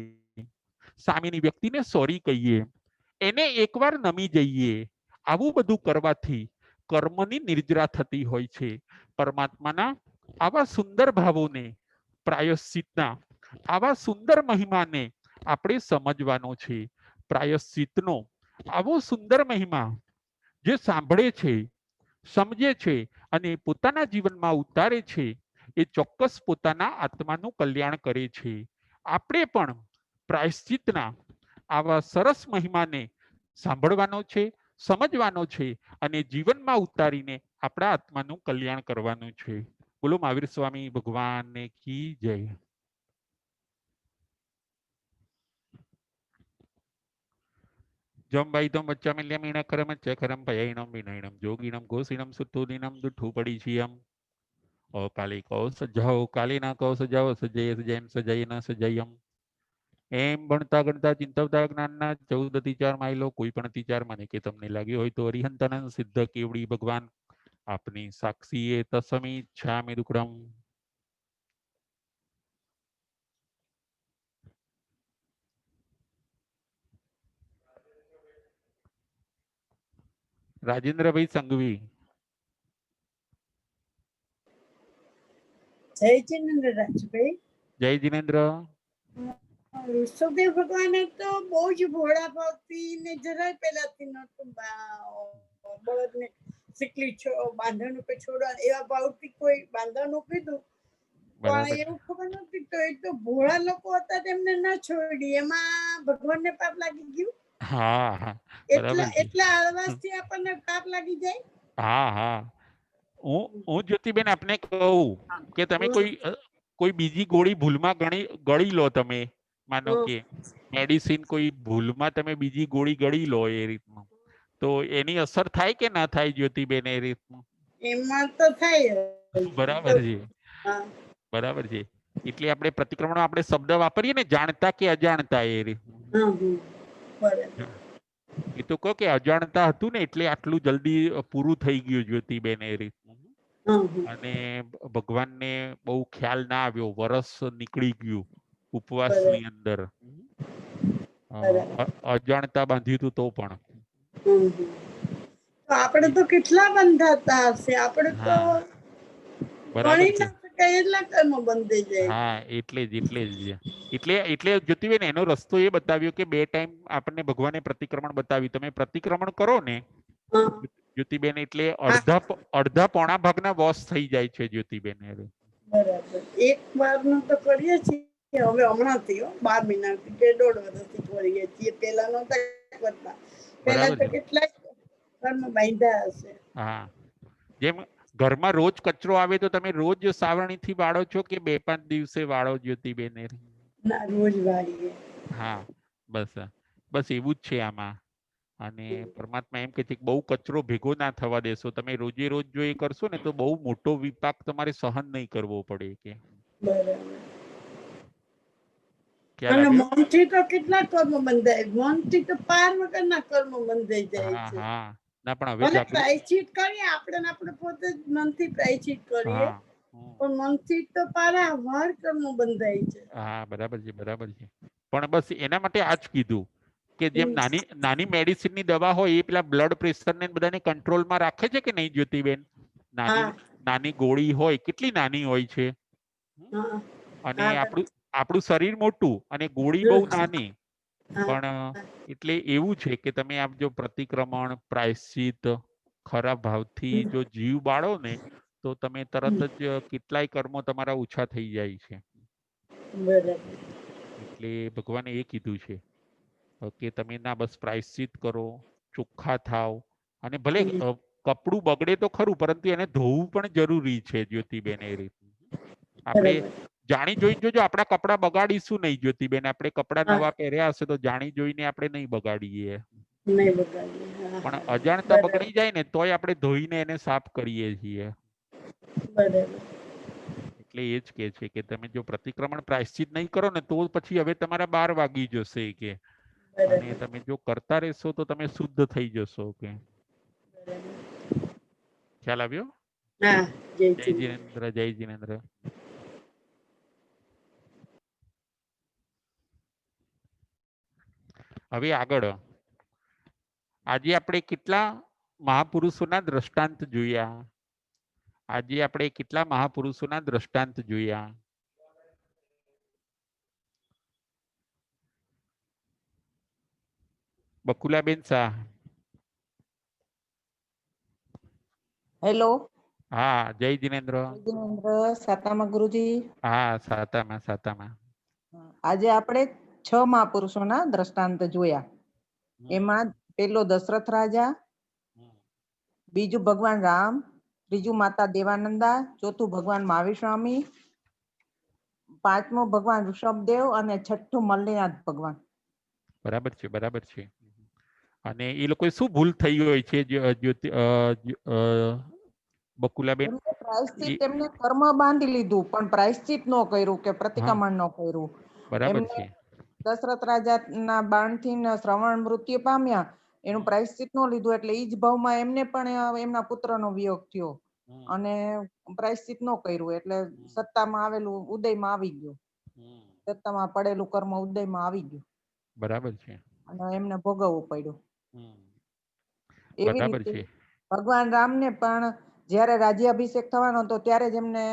Speaker 1: સામેની વ્યક્તિને સોરી કહીએ, એને એકવાર નમી જઈએ. આવું બધું કરવાથી કર્મની નિર્જરા થતી હોય છે. પરમાત્માના આવા સુંદર ભાવોને, પ્રાયશ્ચિતના આવા સુંદર મહિમાને આપણે સમજવાનો છે. પ્રાયશ્ચિતનો આવો સુંદર મહિમા જે સાંભળે છે, સમજે છે અને પોતાના જીવનમાં ઉતારે છે એ ચોક્કસ પોતાના આત્માનું કલ્યાણ કરે છે. આપણે પણ પ્રાયશ્ચિતના આવા સરસ મહિમાને સાંભળવાનો છે, સમજવાનો છે અને જીવનમાં ઉતારીને આપણા આત્માનું કલ્યાણ કરવાનું છે. બોલો મહાવીર સ્વામી ભગવાનને કી જય. जम भाई तुम बच्चा मिल्या मीणा करम चखरम भयणम विनयणम जोगिणम घोषिणम सुतुदिनम दुठू पड़ी छियम ओ काली को सजाओ काली ना को सजाओ सजय सजयम सजय न सजयम एम भणता गणता चिंतवता ज्ञानना 14 થી 4 માઇલો કોઈ પણ થી 4 મને કે તમને લાગ્યો હોય તો અરિહંતાનંદ સિદ્ધ કેવડી ભગવાન આપની સાક્ષીએ તસમી ઈચ્છામિ દુક્કડમ. રાજેન્દ્રભાઈ સંઘવી.
Speaker 2: જય જિનેન્દ્ર રાજભાઈ.
Speaker 1: જય જિનેન્દ્ર.
Speaker 2: ઋષભદેવ ભગવાને તો બહુ જ ભોળા ભાવથી ને જરાય પહેલાથી નહોતું બળદને સિકલી બાંધણ ઉપર છોડવા એવા ભાવથી કોઈ બાંધણનું કીધું પણ એવું ખબર નહોતી તો એ તો ભોળા લોકો હતા તેમને ના છોડી એમાં ભગવાનને પાપ લાગી ગયું.
Speaker 1: હા
Speaker 2: એટલા હળવાશથી આપણને પાપ લાગી જાય.
Speaker 1: હા હા હું જ્યોતિબેન આપને કહું કે તમે કોઈ બીજી ગોળી ભૂલમાં ગળી લો, તમે માનો કે મેડિસિન કોઈ ભૂલમાં તમે બીજી ગોળી ગળી લો એ રીતનું, તો એની અસર થાય કે ના થાય જ્યોતિબેન એ રીતનું?
Speaker 2: એમાં તો થાય.
Speaker 1: બરાબર છે, બરાબર છે. એટલે આપણે પ્રતિક્રમણ આપણે શબ્દ વાપરીએ ને જાણતા કે અજાણતા એ રીતનું. એ તો કહો કે અજાણતા હતું ને એટલે આટલું જલ્દી પૂરું થઈ ગયું જ્યોતિબેન એ રીતનું. અને ભગવાનને બહુ ખ્યાલ ના આવ્યો, વરસ નીકળી ગયું ઉપવાસની અંદર, અજાણતા બાંધ્યું હતું તો પણ.
Speaker 2: આપણે તો કેટલા બંધાતા હશે, આપણે તો
Speaker 1: બરાબર છે.
Speaker 2: એટલા કર્મ બંધાઈ જાય.
Speaker 1: હા એટલે જ એટલે જ્યોતિબેન એનો રસ્તો એ બતાવ્યો કે 2 ટાઈમ આપણને ભગવાને પ્રતિક્રમણ બતાવ્યું. તમે પ્રતિક્રમણ કરો ને જ્યોતિબેન એટલે અડધા પોણા ભાગના વોશ થઈ જાય છે જ્યોતિબેન.
Speaker 2: બરાબર, એક વાર નું તો કરીએ છીએ હવે હમણાંથી 12 મહિનાથી કે 1.5 વર્ષથી કરીએ છીએ. પેલા નહોતા કરતા. પેલા
Speaker 1: બરાબર
Speaker 2: તો
Speaker 1: છે.
Speaker 2: કેટલાય કર્મ બાંધ્યા હશે.
Speaker 1: હા, જેમ ઘરમાં રોજ કચરો આવે તો તમે રોજ સાવરણીથી વાળો છો કે 2-5 દિવસે વાળો, જ્યોતિબેન?
Speaker 2: ના, રોજ વાળીએ.
Speaker 1: હા, બસ બસ એવું જ છે આમાં. અને પરમાત્મા એમ કે છે કે બહુ કચરો ભેગો ના થવા દેશો. તમે રોજે રોજ જો એ કરશો ને તો બહુ મોટો વિપાક તમારે સહન નહીં કરવો પડે કે.
Speaker 2: બરાબર.
Speaker 1: ખ્યાલ
Speaker 2: અને
Speaker 1: આવ્યો?
Speaker 2: મનથી તો કેટલા કર્મ બંધાય, મનથી તો પાર વગરના કર્મ બંધાઈ જાય
Speaker 1: હા
Speaker 2: છે.
Speaker 1: હા, ના પણ હવે
Speaker 2: ભલે
Speaker 1: જાગૃત.
Speaker 2: પ્રાયશ્ચિત કરીએ આપણે પોતે જ મનથી પ્રાયશ્ચિત કરીએ,
Speaker 1: હા
Speaker 2: પણ મનથી તો પારાવાર કર્મ બંધાય છે.
Speaker 1: હા, બરાબર છે, બરાબર છે. પણ બસ એના માટે આ જ કીધું કે જેમ
Speaker 2: હમ.
Speaker 1: નાની નાની મેડિસિનની દવા હોય એ પેલા બ્લડ પ્રેશરને બધાને કંટ્રોલમાં રાખે છે કે નહીં, જ્યોતિબેન? નાની
Speaker 2: હા
Speaker 1: નાની ગોળી હોય, કેટલી નાની હોય છે.
Speaker 2: હા
Speaker 1: અને
Speaker 2: હા
Speaker 1: આપણું શરીર મોટું અને ગોળી બહુ નાની.
Speaker 2: હા
Speaker 1: પણ એટલે એવું છે કે તમે આમ જો પ્રતિક્રમણ, પ્રાયશ્ચિત, ખરાબ ભાવથી જો જીવ બાળો ને તો તમે તરત જ કેટલાય કર્મો તમારા ઓછા થઈ જાય છે.
Speaker 2: બરાબર.
Speaker 1: એટલે ભગવાને એ કીધું છે કે તમે ના બસ પ્રાયશ્ચિત કરો, ચોખ્ખા થાવ. અને ભલે કપડું બગડે તો ખરું, પરંતુ એને ધોવું પણ જરૂરી છે, જ્યોતિબેન. એ રીતે આપણે
Speaker 2: બરાબર.
Speaker 1: જાણી જોઈને જોજો આપણા કપડાં બગાડીશું નહીં, જ્યોતિબેન. આપણે કપડાં
Speaker 2: હા,
Speaker 1: નવા પહેર્યા હશે તો જાણી જોઈને આપણે નહીં બગાડીએ.
Speaker 2: નહીં બગાડીએ. હા
Speaker 1: પણ
Speaker 2: હા,
Speaker 1: અજાણતા
Speaker 2: બરાબર.
Speaker 1: બગડી જાય ને તોય આપણે ધોઈને એને સાફ કરીએ છીએ.
Speaker 2: બરાબર.
Speaker 1: એટલે એ જ કે છે કે તમે જો પ્રતિક્રમણ, પ્રાયશ્ચિત નહીં કરો ને તો પછી હવે તમારા 12 વાગી જશે કે. અને
Speaker 2: બરાબર.
Speaker 1: તમે જો કરતા રહેશો તો તમે શુદ્ધ થઈ જશો કે. ખ્યાલ આવ્યો?
Speaker 2: હા, જય
Speaker 1: જય
Speaker 2: શ્રી
Speaker 1: જીનેન્દ્ર, જય જીનેન્દ્ર. હવે આગળ આજે આપણે કેટલા મહાપુરુષોના દ્રષ્ટાંત જોયા. આજે આપણે કેટલા મહાપુરુષોના દ્રષ્ટાંત જોયા. બકુલાબેન શાહ.
Speaker 3: હેલો.
Speaker 1: હા, જય જીનેન્દ્ર.
Speaker 3: સાતામાં ગુરુજી.
Speaker 1: હા, સાતામાં, સાતામાં.
Speaker 3: આજે આપણે 6 મહાપુરુષોના દ્રષ્ટાંત જોયા. એમાં પેલો દશરથ રાજા, બીજું ભગવાન રામ, ત્રીજું માતા દેવાનંદા, ચોથું ભગવાન મહાવીર સ્વામી, પાંચમું ભગવાન ઋષભદેવ અને છઠ્ઠું મલ્લીનાથ ભગવાન.
Speaker 1: બરાબર છે, બરાબર છે. અને એ લોકોએ શું ભૂલ થઈ હોય છે બકુલાબેન?
Speaker 3: એમને પ્રાયશ્ચિત
Speaker 1: એ
Speaker 3: એમને કર્મ બાંધી લીધું, પણ પ્રાયશ્ચિત ન કર્યું કે
Speaker 1: હા,
Speaker 3: પ્રતિક્રમણ ન કર્યું.
Speaker 1: બરાબર
Speaker 3: એમને
Speaker 1: છે.
Speaker 3: દશરથ રાજાના બાણથી શ્રવણ મૃત્યુ પામ્યા, એનું પ્રાયશ્ચિત ન લીધું એટલે ઈ જ ભાવમાં એમને પણ એમના પુત્રનો વિયોગ થયો. અને પ્રાયશ્ચિત ન કર્યું એટલે સત્તામાં આવેલું ઉદયમાં આવી ગયું. સત્તામાં પડેલું કર્મ ઉદયમાં આવી ગયું
Speaker 1: બરાબર છે.
Speaker 3: અને એમને ભોગવવું પડ્યું. એવી
Speaker 1: બરાબર
Speaker 3: રીતે
Speaker 1: છે.
Speaker 3: ભગવાન રામને પણ જ્યારે રાજ્યાભિષેક થવાનો હતો ત્યારે જ એમને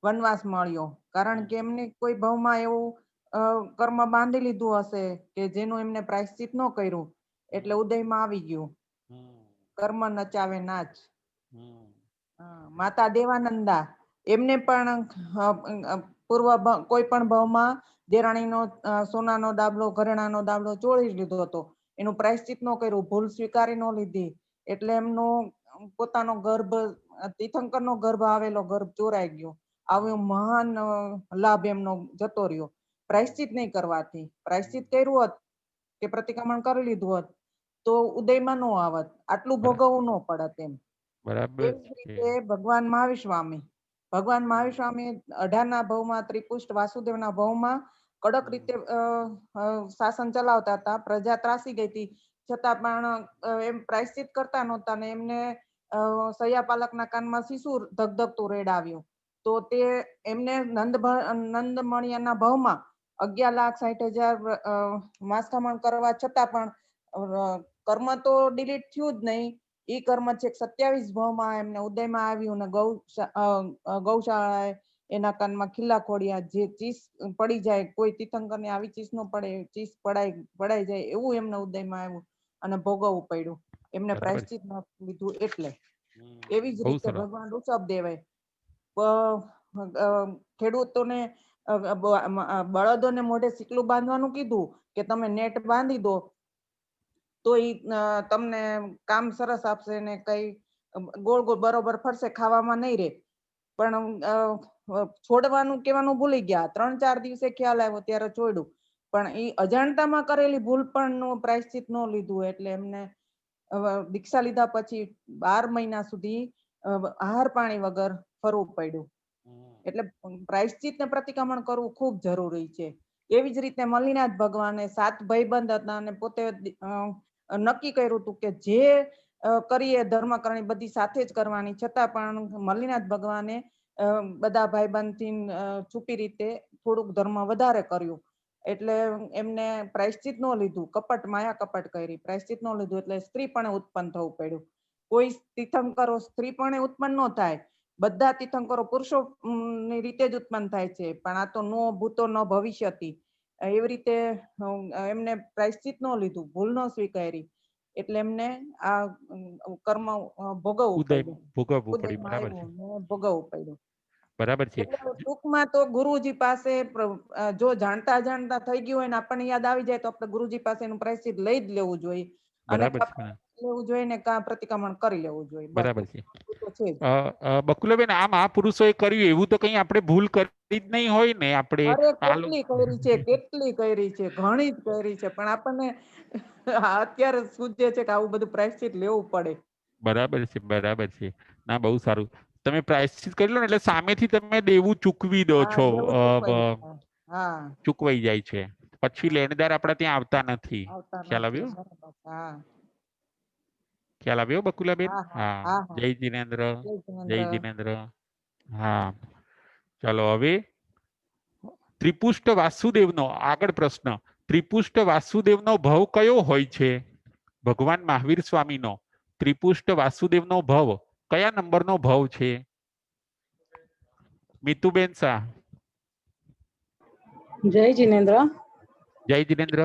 Speaker 3: વનવાસ મળ્યો. કારણ કે એમને કોઈ ભાવમાં એવું કર્મ બાંધી લીધું હશે કે જેનું એમને પ્રાયશ્ચિત ન કર્યું એટલે ઉદયમાં આવી ગયું. કર્મ નચાવે નાચ. માતા દેવાનંદા એમને પણ પૂર્વ કોઈ પણ ભાવમાં દેરાણીનો સોનાનો દાબલો, ઘરેણાનો દાબલો ચોરી લીધો હતો. એનું પ્રાયશ્ચિત ન કર્યું, ભૂલ સ્વીકારી ન લીધી એટલે એમનું પોતાનો ગર્ભ, તીર્થંકરનો ગર્ભ આવેલો ગર્ભ ચોરાઈ ગયો. આવ્યો મહાન લાભ એમનો જતો રહ્યો પ્રાયશ્ચિત નહીં કરવાથી. પ્રાયશ્ચિત કર્યું હોત કે પ્રતિક્રમણ કરી લીધું હોત તો ઉદયમાં ન આવત, આટલું ભોગવવું ન પડત એમ.
Speaker 1: બરાબર
Speaker 3: એવી જ
Speaker 1: છે.
Speaker 3: રીતે ભગવાન મહાવીર સ્વામી, ભગવાન મહાવીર સ્વામી 18ના ભવમાં ત્રિપુષ્ટ વાસુદેવના ભવમાં કડક રીતે શાસન ચલાવતા હતા. પ્રજા ત્રાસી ગઈ હતી છતાં પણ એમ પ્રાયશ્ચિત કરતા નહોતા ને એમને સૈયાપાલકના કાનમાં શિશુ ધગધગતું રેડાવ્યું તો તે એમને નંદમણિયાના ભાવમાં 11,60,000 માસકામણ કરવા છતાં પણ કર્મ તો ડિલીટ થયું જ નહીં. ઈ કર્મ છે 27 ભાવમાં એમને ઉદયમાં આવ્યું ને ગૌશાળાએ એના કાનમાં ખીલ્લા ખોડ્યા. જે ચીસ પડી જાય, કોઈ તીર્થંકરને આવી ચીસ નો પડે, ચીસ પડાઈ જાય એવું એમને ઉદયમાં આવ્યું અને ભોગવવું પડ્યું. એમને
Speaker 1: બરાબર છે.
Speaker 3: પ્રાયશ્ચિત ન લીધું એટલે. એવી જ
Speaker 1: બહુ
Speaker 3: રીતે
Speaker 1: સરસ.
Speaker 3: ભગવાન ઋષભદેવે ખેડૂતોને બળદોને મોઢે સિકલું બાંધવાનું કીધું કે તમે નેટ બાંધી દો તો ઈ તમને કામ સરસ આપશે ને કઈ ગોળ ગોળ બરોબર ફરશે, ખાવામાં નહીં રહે. પણ છોડવાનું કહેવાનું ભૂલી ગયા. 3-4 દિવસે ખ્યાલ આવ્યો ત્યારે છોડ્યું. પણ ઈ અજાણતામાં કરેલી ભૂલ પણ પ્રાયશ્ચિત ન લીધું એટલે એમને દીક્ષા લીધા પછી 12 મહિના સુધી આહાર પાણી વગર ફરવું પડ્યું. એટલે પ્રાયશ્ચિત ને પ્રતિક્રમણ કરવું ખૂબ જરૂરી છે. એવી જ રીતે મલ્લીનાથ ભગવાને 7 ભાઈબંધ હતા અને પોતે નક્કી કર્યું હતું કે જે કરીએ ધર્મકરણી બધી સાથે જ કરવાની, છતાં પણ મલ્લીનાથ ભગવાને બધા ભાઈબંધથી છુપી રીતે થોડુંક ધર્મ વધારે કર્યું. એટલે એમને પ્રાયશ્ચિત ન લીધું, કપટ માયા કપટ કરી, પ્રાયશ્ચિત ન લીધું એટલે સ્ત્રીપણે ઉત્પન્ન થવું પડ્યું. કોઈ તીર્થંકરો સ્ત્રીપણે ઉત્પન્ન ન થાય, બધા તીર્થંકરો પુરુષો ની રીતે જ ઉત્પન્ન થાય છે. પણ આ તો નો ભૂતો ન ભવિષ્યથી, એવી રીતે એમને પ્રાયશ્ચિત ન લીધું, ભૂલ ન સ્વીકારી એટલે એમને આ કર્મ ભોગવવું પડ્યું.
Speaker 1: ભોગવવું પડ્યું.
Speaker 3: ઉદયમાં
Speaker 1: બરાબર છે,
Speaker 3: આવ્યું ને ભોગવવું પડ્યું.
Speaker 1: બરાબર છે.
Speaker 3: એટલે ટૂંકમાં તો ગુરુજી પાસે જો જાણતા અજાણતા થઈ ગયું હોય ને આપણને યાદ આવી જાય તો આપણે ગુરુજી પાસે એનું પ્રાયશ્ચિત લઈ જ લેવું જોઈએ અને
Speaker 1: બરાબર છે,
Speaker 3: લેવું જોઈએ ને કાં પ્રતિક્રમણ કરી લેવું જોઈએ.
Speaker 1: બરાબર છે.
Speaker 3: તો છે જ.
Speaker 1: બકુલાબેન, આ મહાપુરુષોએ કર્યું એવું તો કઈ આપણે ભૂલ કરી જ નહીં હોય ને? આપણે
Speaker 3: અરે કેટલી કરી છે, કેટલી કરી છે, ઘણી જ કરી છે, પણ આપણને અત્યારે સૂચે છે કે આવું બધું પ્રાયશ્ચિત લેવું પડે.
Speaker 1: બરાબર છે, બરાબર છે. ના, બહુ સારું. તમે પ્રાયશ્ચિત કરી લો ને એટલે સામેથી તમે દેવું ચૂકવી દો છો,
Speaker 3: દેવું ચૂકવાઈ જાય. હા,
Speaker 1: ચૂકવાઈ જાય છે. પછી લેણદાર આપણા ત્યાં આવતા નથી.
Speaker 3: આવતા
Speaker 1: ખ્યાલ
Speaker 3: નથી.
Speaker 1: આવ્યો?
Speaker 3: બરાબર. હા,
Speaker 1: ખ્યાલ આવ્યો બકુલાબેન?
Speaker 3: હા, હા,
Speaker 1: હા.
Speaker 3: હા, હા.
Speaker 1: જય જિનેન્દ્ર,
Speaker 3: જય જિનેન્દ્ર.
Speaker 1: જય જિનેન્દ્ર. હા, ચાલો હવે ત્રિપુષ્ટ વાસુદેવનો આગળ પ્રશ્ન. ત્રિપુષ્ટ વાસુદેવનો ભવ કયો હોય છે? ભગવાન મહાવીર સ્વામીનો ત્રિપુષ્ટ વાસુદેવનો ભવ કયા નંબરનો ભવ છે? મિતુબેન શાહ.
Speaker 4: જય જિનેન્દ્ર.
Speaker 1: જય જિનેન્દ્ર.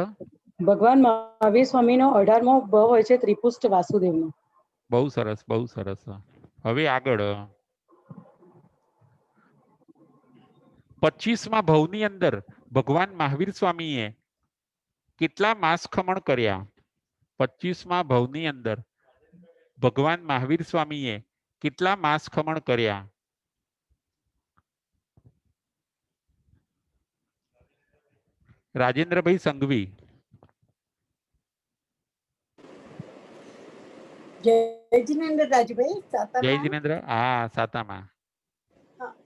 Speaker 4: ભગવાન મહાવીર સ્વામીનો 18મો ભવ હોય છે ત્રિપુષ્ટ વાસુદેવનો.
Speaker 1: બહુ સરસ, બહુ સરસ. હવે આગળ 25મા ભવની અંદર ભગવાન મહાવીર સ્વામીએ કેટલા માસ ખમણ કર્યા? 25મા ભવની અંદર ભગવાન મહાવીર સ્વામીએ કેટલા માસ ખમણ કર્યા? રાજેન્દ્રભાઈ સંઘવી.
Speaker 2: જય જિનેન્દ્ર રાજભાઈ.
Speaker 1: જય
Speaker 2: સાતામાં
Speaker 1: જિનેન્દ્ર. હા, સાતામાં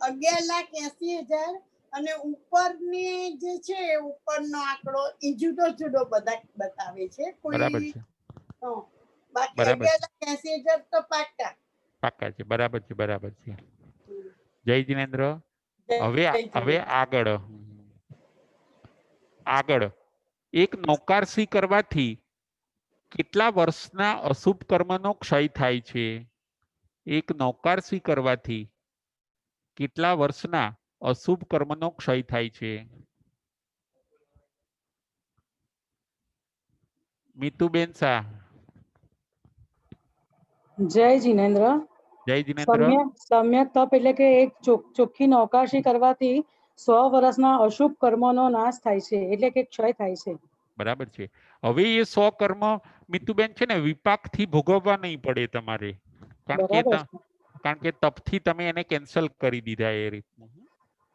Speaker 2: 11,80,000 અને ઉપરની જે છે ઉપરનો આંકડો એ જુદો જુદો બધા બતાવે છે.
Speaker 1: બરાબર
Speaker 2: કોઈ
Speaker 1: છે,
Speaker 2: બાકી
Speaker 1: બરાબર છે.
Speaker 2: 11,80,000 તો પાક્કા.
Speaker 1: પાક્કા છે. બરાબર છે, બરાબર છે. જય જિનેન્દ્ર. હવે
Speaker 2: જય
Speaker 1: હવે
Speaker 2: જિનેન્દ્ર.
Speaker 1: આગળ એક નૌકારસી કરવાથી કેટલા વર્ષના અશુભ કર્મનો ક્ષય થાય છે? એક નૌકારસી કરવાથી કેટલા વર્ષના અશુભ કર્મનો ક્ષય થાય છે? મિતુબેન શાહ.
Speaker 4: જય જિનેન્દ્ર.
Speaker 1: જય જિનેન્દ્ર.
Speaker 4: સમ્યક તપ એટલે કે એક ચોખ્ખી નૌકાશી કરવાથી 100 વર્ષના અશુભ કર્મનો નાશ થાય છે, એટલે કે ક્ષય થાય છે.
Speaker 1: બરાબર છે. હવે એ 100 કર્મ મિતુબેન છે ને વિપાકથી ભોગવવા નહીં પડે તમારે,
Speaker 4: બરાબર છે.
Speaker 1: કારણ કે તપથી તમે એને કેન્સલ કરી દીધા એ રીતનું.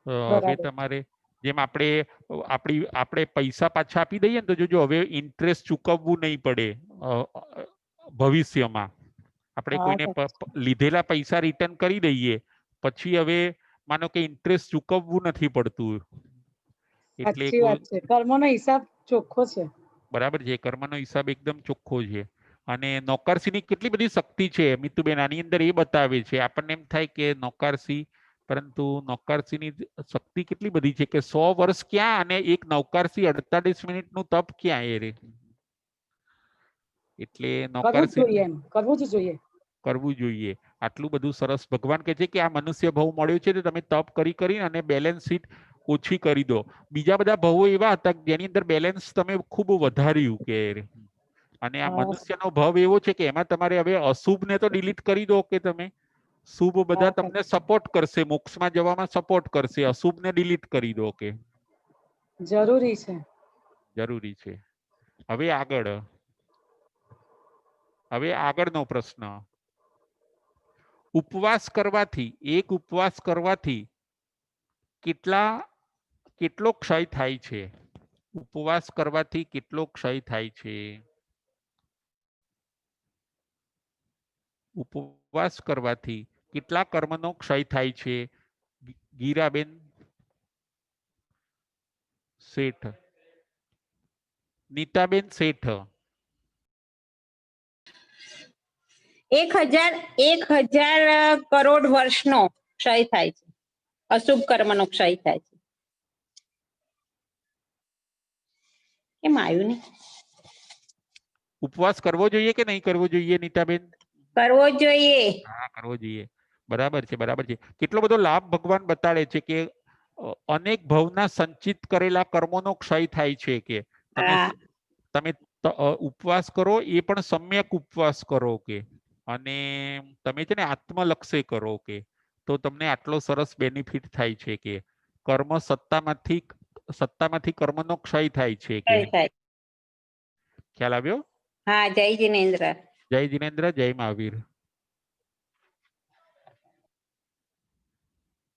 Speaker 1: હવે
Speaker 4: બરાબર.
Speaker 1: તમારે જેમ આપણે પૈસા પાછા આપી દઈએ ને, તો જોજો હવે ઇન્ટરેસ્ટ ચૂકવવું નહીં પડે ભવિષ્યમાં. આપણે
Speaker 4: હા,
Speaker 1: કોઈને લીધેલા પૈસા રિટર્ન કરી દઈએ પછી હવે માનો કે ઇન્ટરેસ્ટ ચૂકવવું નથી પડતું. એટલે
Speaker 4: સાચી વાત છે. કર્મનો હિસાબ ચોખ્ખો છે.
Speaker 1: બરાબર છે. કર્મનો હિસાબ એકદમ ચોખ્ખો છે. અને નૌકારસીની કેટલી બધી શક્તિ છે મિતુબેન, આની અંદર એ બતાવે છે. આપણને એમ થાય કે નૌકારસી, પરંતુ નૌકારસીની શક્તિ કેટલી બધી છે કે 100 વર્ષ ક્યાં અને એક નૌકારસી 48 મિનિટનું તપ ક્યાં એ રે. એટલે નૌકારસી કરવું જોઈએ. આટલું બધું સરસ ભગવાન કહે છે કે આ મનુષ્ય ભવ મળ્યો છે તો તમે તપ કરી અને બેલેન્સ શીટ ઓછી કરી દો. બીજા બધા ભવો એવા હતા જેની અંદર બેલેન્સ તમે ખૂબ વધાર્યું કે, અને આ મનુષ્યનો ભવ એવો છે કે એમાં તમારે હવે અશુભને તો ડિલીટ કરી દો કે તમે શુભ બધા
Speaker 4: હા,
Speaker 1: તમને સપોર્ટ કરશે, મોક્ષમાં જવામાં સપોર્ટ કરશે, અશુભ ને ડિલીટ કરી દો કે
Speaker 4: જરૂરી છે.
Speaker 1: જરૂરી છે. હવે આગળનો પ્રશ્ન, ઉપવાસ કરવાથી કેટલો ક્ષય થાય છે? ઉપવાસ કરવાથી કેટલો ક્ષય થાય છે? ઉપવાસ કરવાથી કેટલા કર્મનો ક્ષય થાય છે? ગીરાબેન શેઠ, નીતાબેન શેઠ.
Speaker 5: 1000 કરોડ વર્ષનો ક્ષય થાય છે, અશુભ કર્મનો ક્ષય થાય છે. કેમ આવ્યું નહીં?
Speaker 1: ઉપવાસ કરવો જોઈએ કે નહીં કરવો જોઈએ નીતાબેન?
Speaker 5: કરવો જોઈએ.
Speaker 1: હા, કરવો જોઈએ. બરાબર છે, બરાબર છે. કેટલો બધો લાભ ભગવાન બતાડે છે કે અનેક ભવના સંચિત કરેલા કર્મોનો ક્ષય થાય છે કે
Speaker 5: હા.
Speaker 1: તમે ઉપવાસ કરો, એ પણ સમ્યક ઉપવાસ કરો કે, અને તમે છે ને આત્મલક્ષે કરો કે, તો તમને આટલો સરસ બેનિફિટ થાય છે કે કર્મ સત્તામાંથી કર્મનો ક્ષય થાય છે કે.
Speaker 5: ક્ષય થાય.
Speaker 1: ખ્યાલ આવ્યો?
Speaker 5: હા, જય જિનેન્દ્ર.
Speaker 1: જય જિનેન્દ્ર, જય મહાવીર.